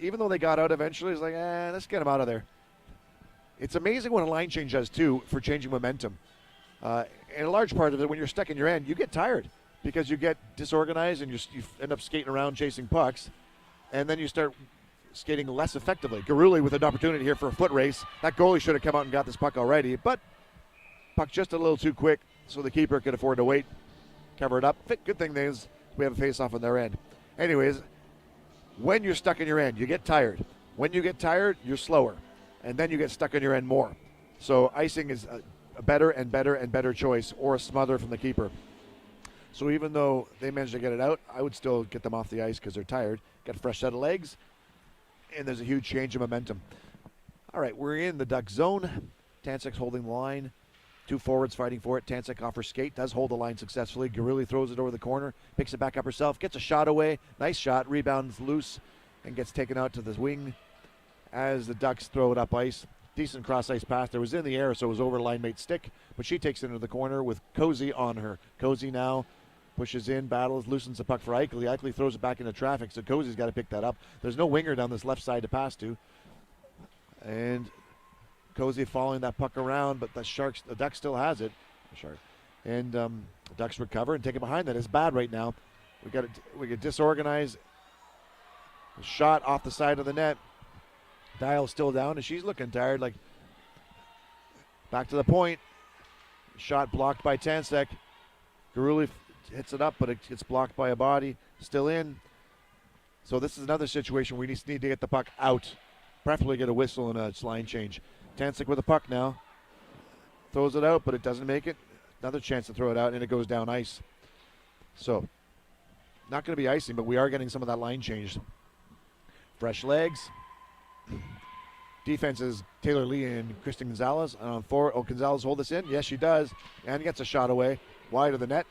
even though they got out eventually, it's like, let's get them out of there. It's amazing what a line change does, too, for changing momentum. And a large part of it, when you're stuck in your end, you get tired because you get disorganized and you end up skating around chasing pucks, and then you start skating less effectively. Garuli with an opportunity here for a foot race. That goalie should have come out and got this puck already, but puck just a little too quick, so the keeper could afford to wait, cover it up. Good thing is we have a face-off on their end. Anyways, when you're stuck in your end, you get tired. When you get tired, you're slower, and then you get stuck in your end more. So icing is a better and better and better choice, or a smother from the keeper. So even though they managed to get it out, I would still get them off the ice because they're tired, get a fresh set of legs, and there's a huge change of momentum. All right, we're in the Duck zone. Tansek's holding the line. 2 forwards fighting for it. Tansek offers skate, does hold the line successfully. Garuli throws it over the corner, picks it back up herself, gets a shot away. Nice shot, rebounds loose, and gets taken out to the wing as the Ducks throw it up ice. decent cross-ice pass. There was in the air, so it was over line mate's stick, but she takes it into the corner with Cozy on her. Cozy now pushes in, battles, loosens the puck for Eichle. Eichle throws it back into traffic, so Cozy's got to pick that up. There's no winger down this left side to pass to. And Cozy following that puck around, but the Ducks still has it. And the Ducks recover and take it behind that. It's bad right now. We get disorganized. Shot off the side of the net. Dial's still down, and she's looking tired. Like, back to the point. Shot blocked by Tansek. Garuli hits it up, but it gets blocked by a body. Still in. So this is another situation where we need to get the puck out. Preferably get a whistle and a line change. Tansek with the puck now. Throws it out, but it doesn't make it. Another chance to throw it out, and it goes down ice. So, not going to be icing, but we are getting some of that line changed. Fresh legs. Defense is Taylor Lee and Kristen Gonzalez. On forward, Gonzalez hold this in. Yes, she does. And gets a shot away. Wide of the net.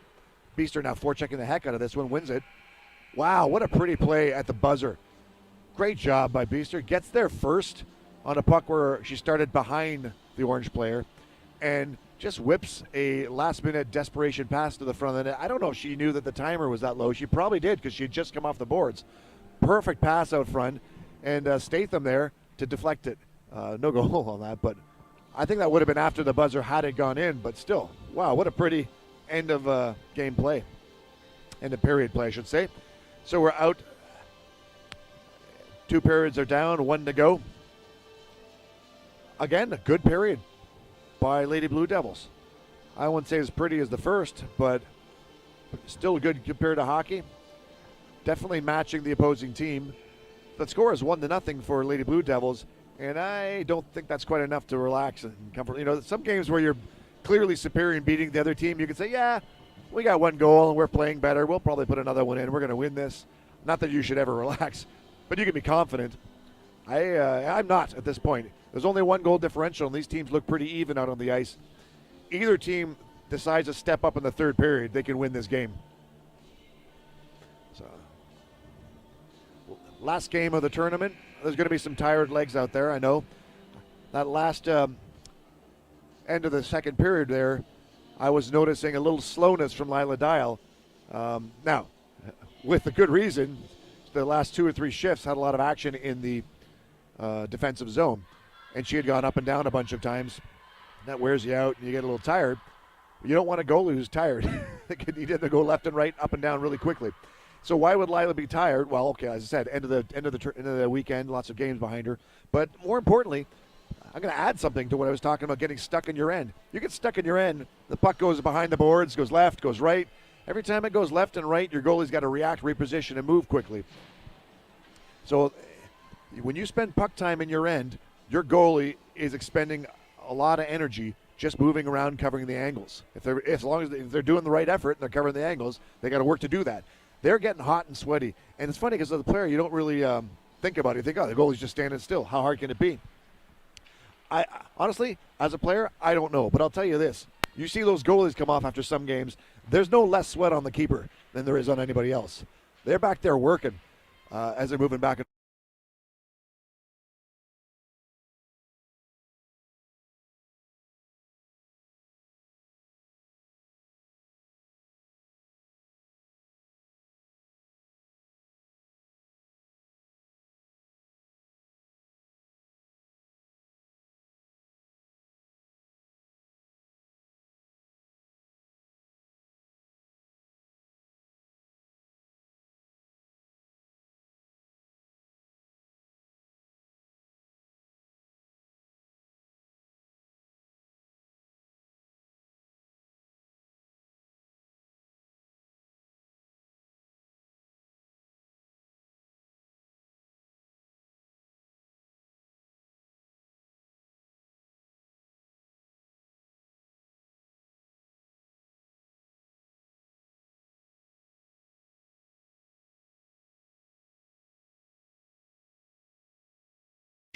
Beaster now forechecking the heck out of this one. Wins it. Wow, what a pretty play at the buzzer. Great job by Beaster. Gets there first on a puck where she started behind the Orange player. And just whips a last-minute desperation pass to the front of the net. I don't know if she knew that the timer was that low. She probably did because she had just come off the boards. Perfect pass out front. And Statham there to deflect it. No goal on that, but I think that would have been after the buzzer had it gone in. But still, wow, what a pretty end of game play. End of period play, I should say. So we're out. 2 periods are down, 1 to go. Again, a good period by Lady Blue Devils. I wouldn't say as pretty as the first, but still a good period of hockey. Definitely matching the opposing team. The score is 1-0 for Lady Blue Devils, and I don't think that's quite enough to relax and comfort. You know, some games where you're clearly superior in beating the other team, you can say, yeah, we got 1 goal and we're playing better. We'll probably put another one in. We're going to win this. Not that you should ever relax, but you can be confident. I'm not at this point. There's only 1 goal differential, and these teams look pretty even out on the ice. Either team decides to step up in the 3rd period, they can win this game. So, last game of the tournament. There's going to be some tired legs out there, I know. That last end of the 2nd period there, I was noticing a little slowness from Lila Dial. Now, with a good reason, the last 2 or 3 shifts had a lot of action in the defensive zone. And she had gone up and down a bunch of times. That wears you out and you get a little tired. You don't want a goalie who's tired. He did go left and right, up and down really quickly. So why would Lila be tired? Well, okay, as I said, end of the weekend, lots of games behind her. But more importantly, I'm going to add something to what I was talking about, getting stuck in your end. You get stuck in your end, the puck goes behind the boards, goes left, goes right. Every time it goes left and right, your goalie's got to react, reposition, and move quickly. So when you spend puck time in your end, your goalie is expending a lot of energy just moving around, covering the angles. If they're doing the right effort and they're covering the angles, they got to work to do that. They're getting hot and sweaty, and it's funny because as a player, you don't really think about it. You think, oh, the goalie's just standing still. How hard can it be? I honestly, as a player, I don't know, but I'll tell you this: you see those goalies come off after some games. There's no less sweat on the keeper than there is on anybody else. They're back there working as they're moving back and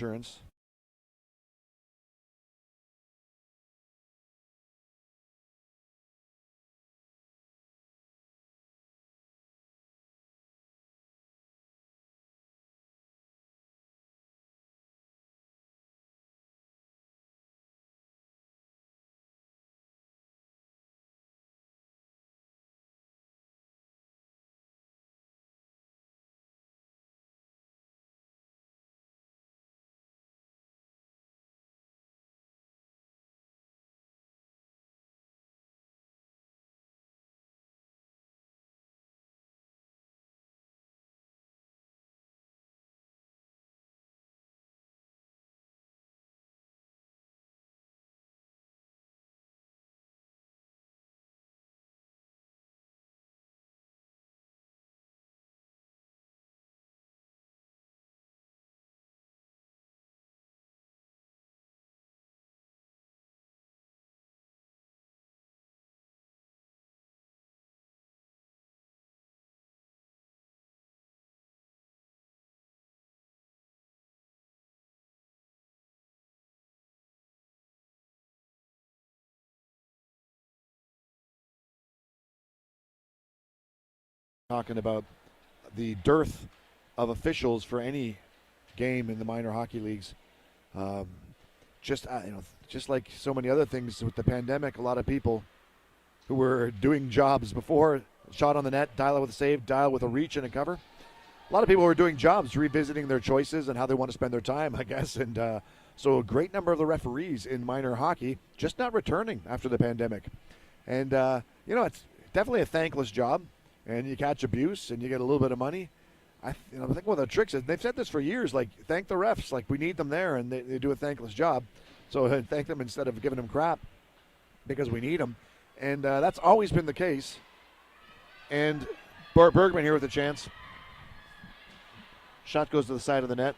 insurance. talking about the dearth of officials for any game in the minor hockey leagues. Just like so many other things with the pandemic, a lot of people who were doing jobs before, shot on the net, dial with a save, dial with a reach and a cover. A lot of people were doing jobs, revisiting their choices and how they want to spend their time, I guess. And so a great number of the referees in minor hockey just not returning after the pandemic. And, it's definitely a thankless job. And you catch abuse and you get a little bit of money. I think one of the tricks is they've said this for years, like, thank the refs. Like, we need them there, and they do a thankless job. So thank them instead of giving them crap because we need them. And that's always been the case. And Bergman here with a chance. Shot goes to the side of the net.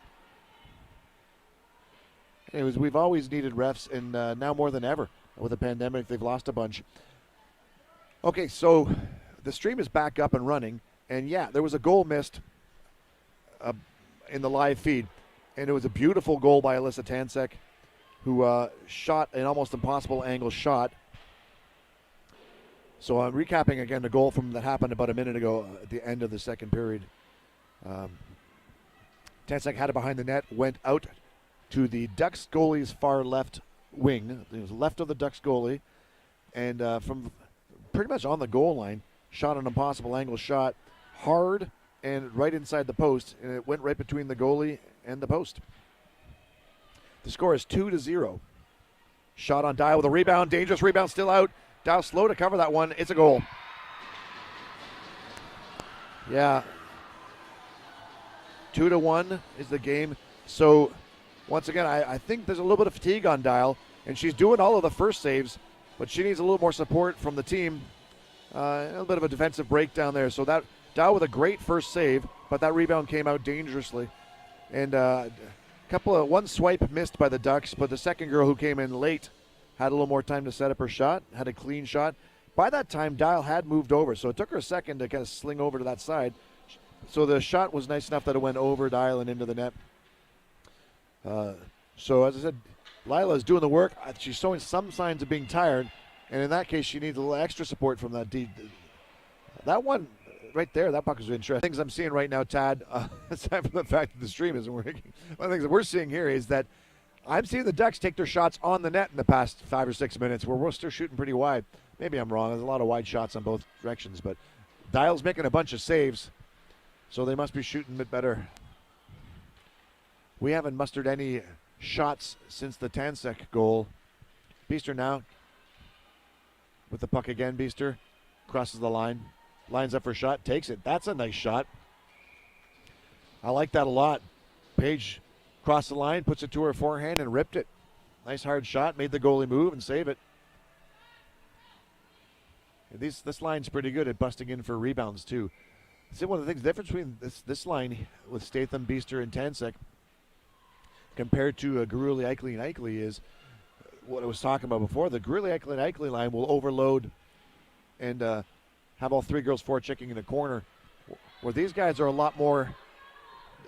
Anyways, we've always needed refs, and now more than ever. With the pandemic, they've lost a bunch. Okay, so the stream is back up and running. And, yeah, there was a goal missed in the live feed. And it was a beautiful goal by Alyssa Tansek, who shot an almost impossible angle shot. So I'm recapping again the goal that happened about a minute ago at the end of the second period. Tansek had it behind the net, went out to the Ducks goalie's far left wing. It was left of the Ducks goalie. And from pretty much on the goal line, shot an impossible angle shot, hard and right inside the post, and it went right between the goalie and the post. The score is 2-0. Shot on Dial with a rebound, dangerous rebound, still out. Dial slow to cover that one. It's a goal. Yeah. 2-1 is the game. So, once again, I think there's a little bit of fatigue on Dial, and she's doing all of the first saves, but she needs a little more support from the team. A little bit of a defensive breakdown there. So that Dial with a great first save, but that rebound came out dangerously. And one swipe missed by the Ducks, but the second girl who came in late had a little more time to set up her shot, had a clean shot. By that time, Dial had moved over, so it took her a second to kind of sling over to that side. So the shot was nice enough that it went over Dial and into the net. So as I said, Lila is doing the work. She's showing some signs of being tired, and in that case, she needs a little extra support from that D. That one right there, that puck is interesting. Things I'm seeing right now, Tad, aside from the fact that the stream isn't working, one of the things that we're seeing here is that I'm seeing the Ducks take their shots on the net in the past 5 or 6 minutes, where we're still shooting pretty wide. Maybe I'm wrong. There's a lot of wide shots on both directions, but Dial's making a bunch of saves, so they must be shooting a bit better. We haven't mustered any shots since the Tansek goal. Beester now with the puck again. Beester crosses the line, lines up for a shot, takes it. That's a nice shot. I like that a lot. Page crossed the line, puts it to her forehand and ripped it. Nice hard shot, made the goalie move and save it. This line's pretty good at busting in for rebounds too. See, one of the things, the difference between this line with Statham, Beester, and Tansek compared to Garuli, Eichley, and Eichley is what I was talking about before. The Garuli, Eichley, and Eichley line will overload and have all three girls forechecking in a corner, where these guys are a lot more,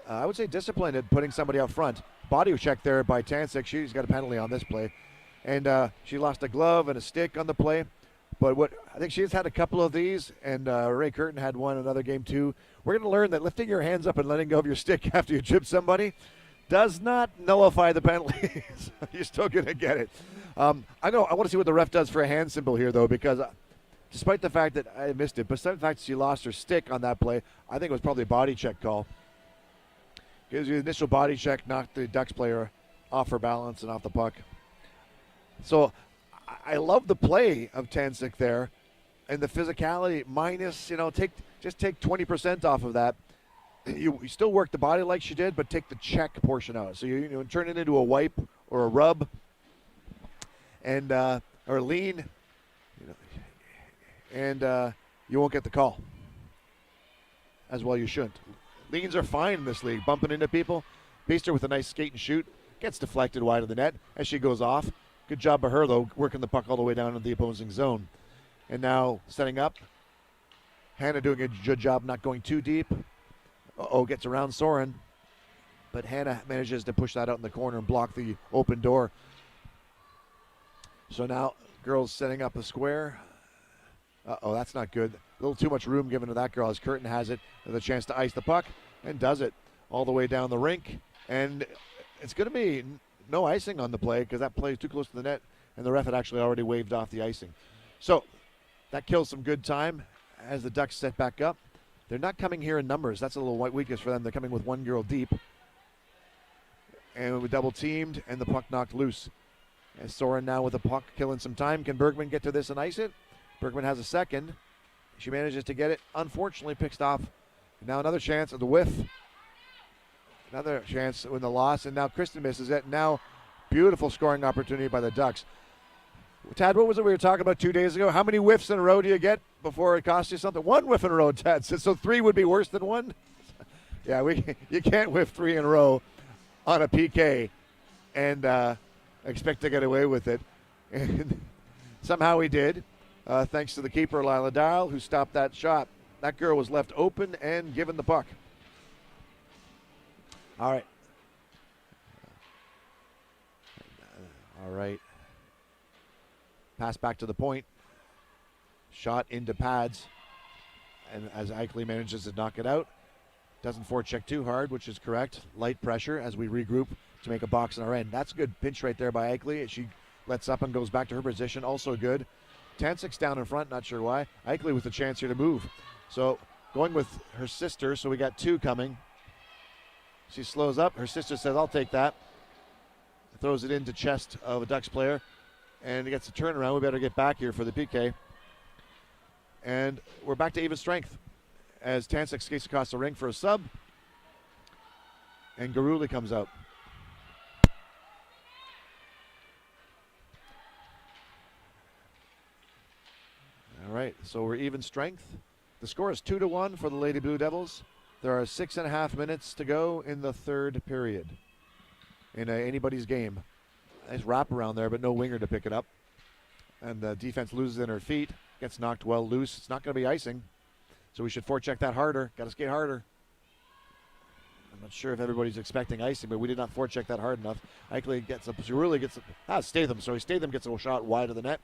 I would say, disciplined at putting somebody out front. Body check there by Tansek. She's got a penalty on this play. And she lost a glove and a stick on the play. But I think she's had a couple of these, and Ray Curtin had one another game too. We're going to learn that lifting your hands up and letting go of your stick after you chip somebody does not nullify the penalty. You're still going to get it. I want to see what the ref does for a hand symbol here, though, because despite the fact that I missed it, despite the fact that she lost her stick on that play, I think it was probably a body check call. Gives you the initial body check, knocked the Ducks player off her balance and off the puck. So I love the play of Tansek there, and the physicality minus, take 20% off of that. You still work the body like she did, but take the check portion out. So you turn it into a wipe or a rub, and or lean, and you won't get the call. As well, you shouldn't. Leans are fine in this league, bumping into people. Beester with a nice skate and shoot, gets deflected wide of the net as she goes off. Good job by her, though, working the puck all the way down into the opposing zone. And now setting up. Hannah doing a good job not going too deep. Gets around Soren. But Hannah manages to push that out in the corner and block the open door. So now girls setting up a square. Uh-oh, that's not good. A little too much room given to that girl as Curtin has it. The chance to ice the puck and does it all the way down the rink. And it's going to be no icing on the play because that play is too close to the net, and the ref had actually already waved off the icing. So that kills some good time as the Ducks set back up. They're not coming here in numbers. That's a little weakness for them. They're coming with one girl deep. And we double teamed, and the puck knocked loose. And Soren now with the puck, killing some time. Can Bergman get to this and ice it? Bergman has a second. She manages to get it. Unfortunately, picked off. Now another chance at the whiff. Another chance in the loss, and now Kristen misses it. Now, beautiful scoring opportunity by the Ducks. Tad, what was it we were talking about 2 days ago? How many whiffs in a row do you get before it costs you something? One whiff in a row, Tad said. So 3 would be worse than 1? Yeah, you can't whiff 3 in a row on a PK and expect to get away with it. And somehow he did, thanks to the keeper, Lila Dial, who stopped that shot. That girl was left open and given the puck. All right. All right. Pass back to the point. Shot into pads. And as Eichley manages to knock it out. Doesn't forecheck too hard, which is correct. Light pressure as we regroup to make a box in our end. That's a good pinch right there by Eichley. She lets up and goes back to her position. Also good. Tansik's down in front, not sure why. Eichley with a chance here to move. So going with her sister, so we got 2 coming. She slows up. Her sister says, I'll take that. Throws it into chest of a Ducks player. And gets a turnaround. We better get back here for the PK. And we're back to even strength as Tansik skates across the ring for a sub. And Garuli comes out. All right, so we're even strength. The score is 2-1 for the Lady Blue Devils. There are 6.5 minutes to go in the third period in anybody's game. Nice wrap around there, but no winger to pick it up. And the defense loses in her feet, gets knocked well loose. It's not going to be icing, so we should forecheck that harder. Got to skate harder. I'm not sure if everybody's expecting icing, but we did not forecheck that hard enough. Eichley gets up. She really gets up. Statham. So Statham gets a shot wide of the net.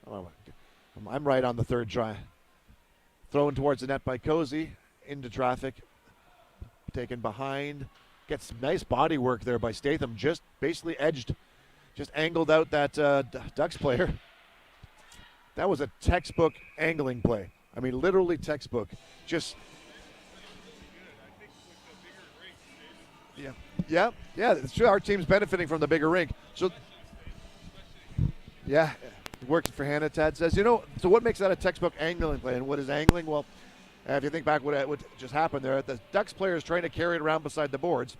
Oh, I'm right on the third try. Thrown towards the net by Cozy. Into traffic. Taken behind. Gets some nice body work there by Statham. Just basically edged. Just angled out that Ducks player. That was a textbook angling play. I mean, literally textbook. Just. Yeah. It's true. Our team's benefiting from the bigger rink. So, yeah, it works for Hannah. Tad says, so what makes that a textbook angling play? And what is angling? Well, if you think back what just happened there, the Ducks player is trying to carry it around beside the boards.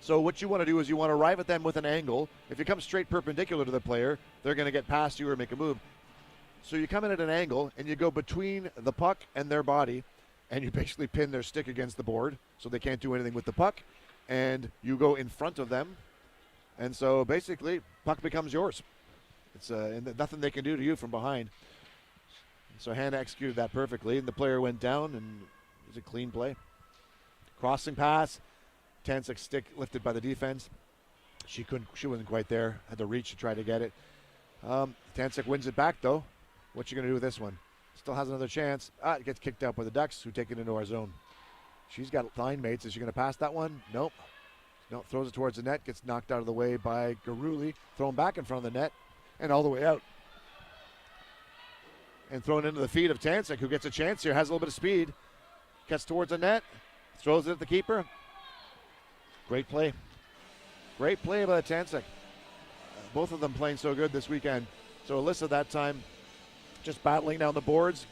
So what you want to do is you want to arrive at them with an angle. If you come straight perpendicular to the player, they're going to get past you or make a move. So you come in at an angle, and you go between the puck and their body, and you basically pin their stick against the board so they can't do anything with the puck, and you go in front of them. And so basically, puck becomes yours. It's and nothing they can do to you from behind. So Hannah executed that perfectly, and the player went down, and it was a clean play. Crossing pass, Tansik's stick lifted by the defense. She wasn't quite there. Had to reach to try to get it. Tansik wins it back, though. What you going to do with this one? Still has another chance. It gets kicked out by the Ducks, who take it into our zone. She's got line mates. Is she going to pass that one? Nope. No, throws it towards the net. Gets knocked out of the way by Garuli. Thrown back in front of the net and all the way out. And thrown into the feet of Tansik, who gets a chance here. Has a little bit of speed. Gets towards the net. Throws it at the keeper. Great play. Great play by Tansik. Both of them playing so good this weekend. So Alyssa that time just battling down the boards.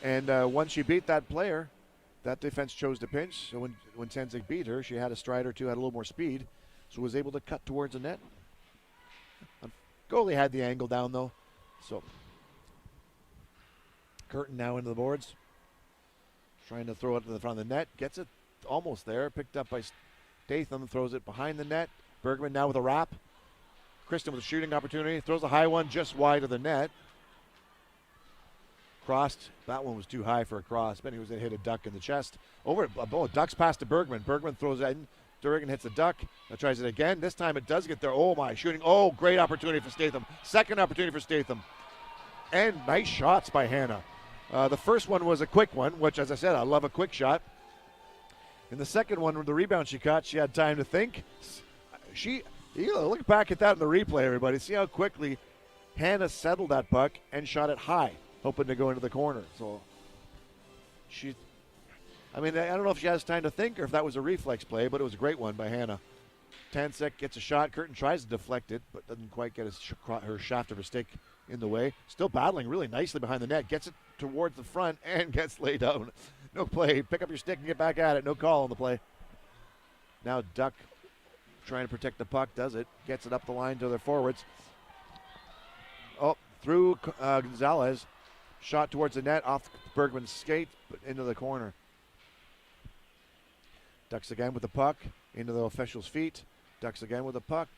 And once she beat that player, that defense chose to pinch. So when Tansik beat her, she had a stride or two, had a little more speed. So was able to cut towards the net. Goalie had the angle down, though. So Curtin now into the boards. Trying to throw it to the front of the net. Gets it almost there. Picked up by Statham. Throws it behind the net. Bergman now with a wrap. Kristen with a shooting opportunity. Throws a high one just wide of the net. Crossed. That one was too high for a cross. Benny was going to hit a duck in the chest. Ducks pass to Bergman. Bergman throws it in. Durgan hits a duck. Now tries it again. This time it does get there. Oh, my. Shooting. Oh, great opportunity for Statham. Second opportunity for Statham. And nice shots by Hannah. The first one was a quick one, which, as I said, I love a quick shot. In the second one, with the rebound she caught, she had time to think. Look back at that in the replay, everybody. See how quickly Hannah settled that puck and shot it high, hoping to go into the corner. So I don't know if she has time to think or if that was a reflex play, but it was a great one by Hannah. Tansek gets a shot. Curtin tries to deflect it, but doesn't quite get her shaft of her stick in the way. Still battling really nicely behind the net. Gets it towards the front and gets laid down. No play. Pick up your stick and get back at it. No call on the play. Now Duck trying to protect the puck. Does it. Gets it up the line to their forwards. Oh, through Gonzalez. Shot towards the net off Bergman's skate, but into the corner. Ducks again with the puck. Into the official's feet. Ducks again with the puck.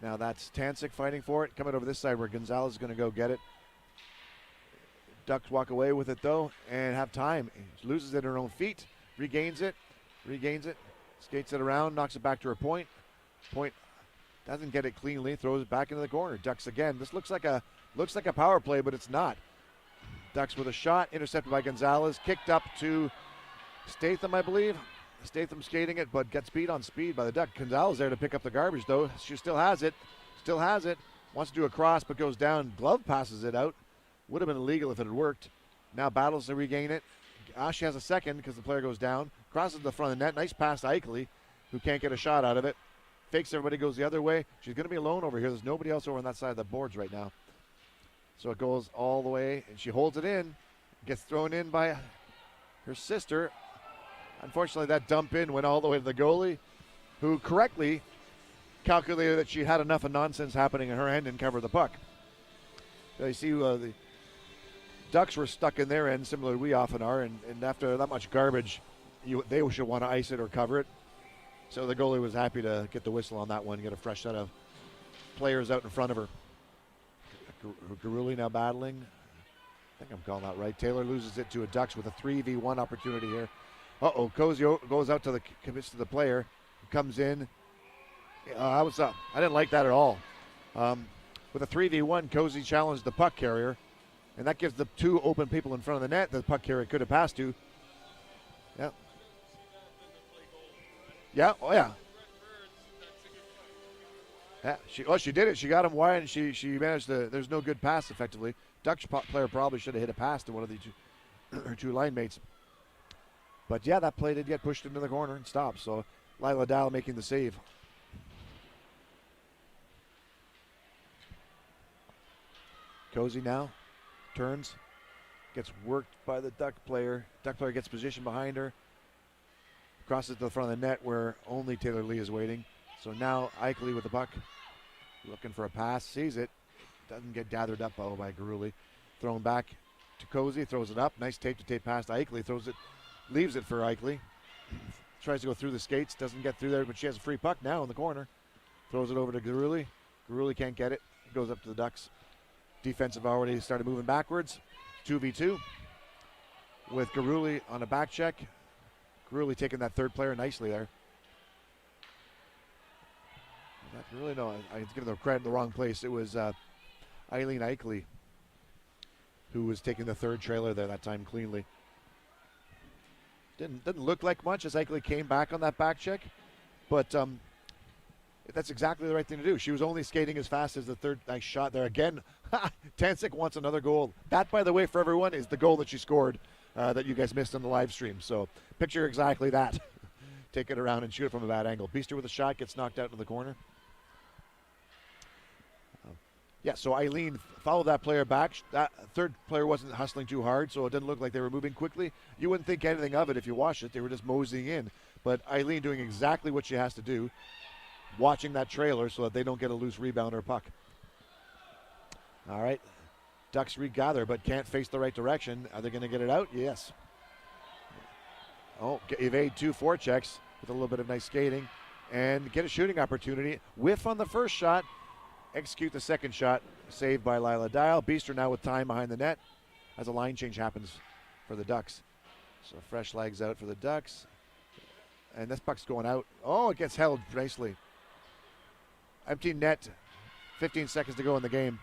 Now that's Tansik fighting for it. Coming over this side where Gonzalez is going to go get it. Ducks walk away with it though and have time. She loses it at her own feet. Regains it. Skates it around. Knocks it back to her point. Point doesn't get it cleanly. Throws it back into the corner. Ducks again. This looks like a power play, but it's not. Ducks with a shot. Intercepted by Gonzalez. Kicked up to Statham, I believe. Statham skating it, but gets beat on speed by the Duck. Gonzalez there to pick up the garbage, though. She still has it. Wants to do a cross, but goes down. Glove passes it out. Would have been illegal if it had worked. Now battles to regain it. She has a second because the player goes down. Crosses the front of the net. Nice pass to Eichley, who can't get a shot out of it. Fakes everybody, goes the other way. She's going to be alone over here. There's nobody else over on that side of the boards right now. So it goes all the way, and she holds it in. Gets thrown in by her sister. Unfortunately, that dump in went all the way to the goalie, who correctly calculated that she had enough of nonsense happening in her end and covered the puck. So you see the Ducks were stuck in their end, similar to we often are, and after that much garbage, they should want to ice it or cover it. So the goalie was happy to get the whistle on that one, get a fresh set of players out in front of her. Garuli now battling. I think I'm calling that right. Taylor loses it to a Ducks with a 3v1 opportunity here. Cozy goes out commits to the player, comes in. I didn't like that at all. With a 3v1, Cozy challenged the puck carrier, and that gives the two open people in front of the net that the puck carrier could have passed to. Yeah. Yeah. Oh yeah. Yeah. She did it. She got him wide, and she managed to. There's no good pass effectively. Dutch player probably should have hit a pass to one of her two line mates. But yeah, that play did get pushed into the corner and stopped. So Lila Dial making the save. Cozy now turns, gets worked by the Duck player. Duck player gets position behind her, crosses to the front of the net where only Taylor Lee is waiting. So now Eichley with the puck, looking for a pass, sees it, doesn't get gathered up by Garuli. Thrown back to Cozy, throws it up. Nice tape-to-tape pass to Eichley, throws it, leaves it for Eichley. Tries to go through the skates, doesn't get through there, but she has a free puck now in the corner. Throws it over to Garuli. Garuli can't get it. It goes up to the Ducks. Defensive already started moving backwards. 2v2 with Garuli on a back check. Garuli taking that third player nicely there. Really, no, I was giving the credit in the wrong place. It was Eileen Eichley who was taking the third trailer there that time cleanly. Didn't look like much as Eichley came back on that back check, but that's exactly the right thing to do. She was only skating as fast as the third. Nice shot there again. Tansik wants another goal. That, by the way, for everyone, is the goal that she scored that you guys missed on the live stream. So picture exactly that. Take it around and shoot it from a bad angle. Beaster with a shot, gets knocked out into the corner. So Eileen followed that player back. That third player wasn't hustling too hard, so it didn't look like they were moving quickly. You wouldn't think anything of it if you watched it. They were just moseying in. But Eileen doing exactly what she has to do, watching that trailer so that they don't get a loose rebound or puck. All right. Ducks regather, but can't face the right direction. Are they going to get it out? Yes. Evade 2 forechecks with a little bit of nice skating and get a shooting opportunity. Whiff on the first shot. Execute the second shot, saved by Lila Dial. Beaster now with time behind the net as a line change happens for the Ducks. So fresh legs out for the Ducks. And this puck's going out. It gets held nicely. Empty net, 15 seconds to go in the game.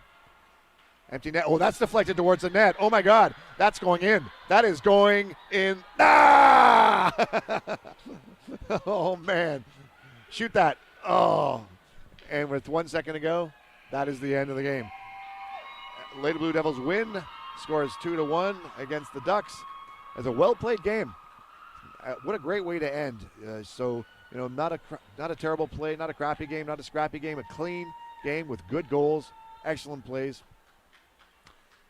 Empty net. Oh, that's deflected towards the net. Oh, my God. That's going in. That is going in. Ah! Oh, man. Shoot that. Oh. And with 1 second to go, that is the end of the game. Lady Blue Devils win. Scores 2-1 against the Ducks. It's a well-played game. What a great way to end. Not a terrible play, not a crappy game, not a scrappy game, a clean game with good goals, excellent plays.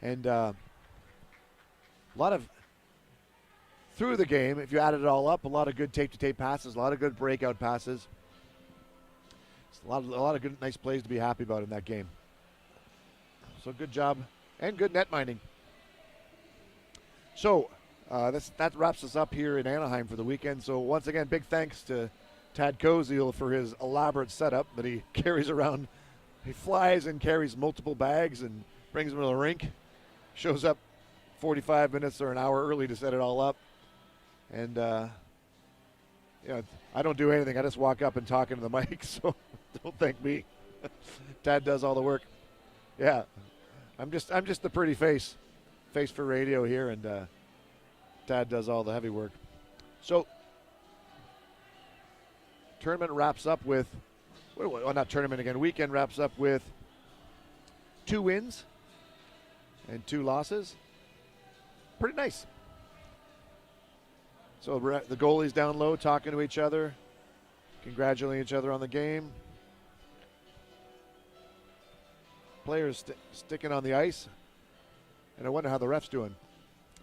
And a lot of, through the game, if you added it all up, a lot of good tape-to-tape passes, a lot of good breakout passes. A lot of good, nice plays to be happy about in that game. So good job and good net minding. So that wraps us up here in Anaheim for the weekend. So once again, big thanks to Tad Koziel for his elaborate setup that he carries around. He flies and carries multiple bags and brings them to the rink. Shows up 45 minutes or an hour early to set it all up. And, I don't do anything. I just walk up and talk into the mic, so don't thank me. Tad does all the work. Yeah, I'm just the pretty face for radio here, and Tad does all the heavy work. So, tournament wraps up with, weekend wraps up with 2 wins and 2 losses. Pretty nice. So the goalies down low talking to each other, congratulating each other on the game. Players sticking on the ice. And I wonder how the ref's doing.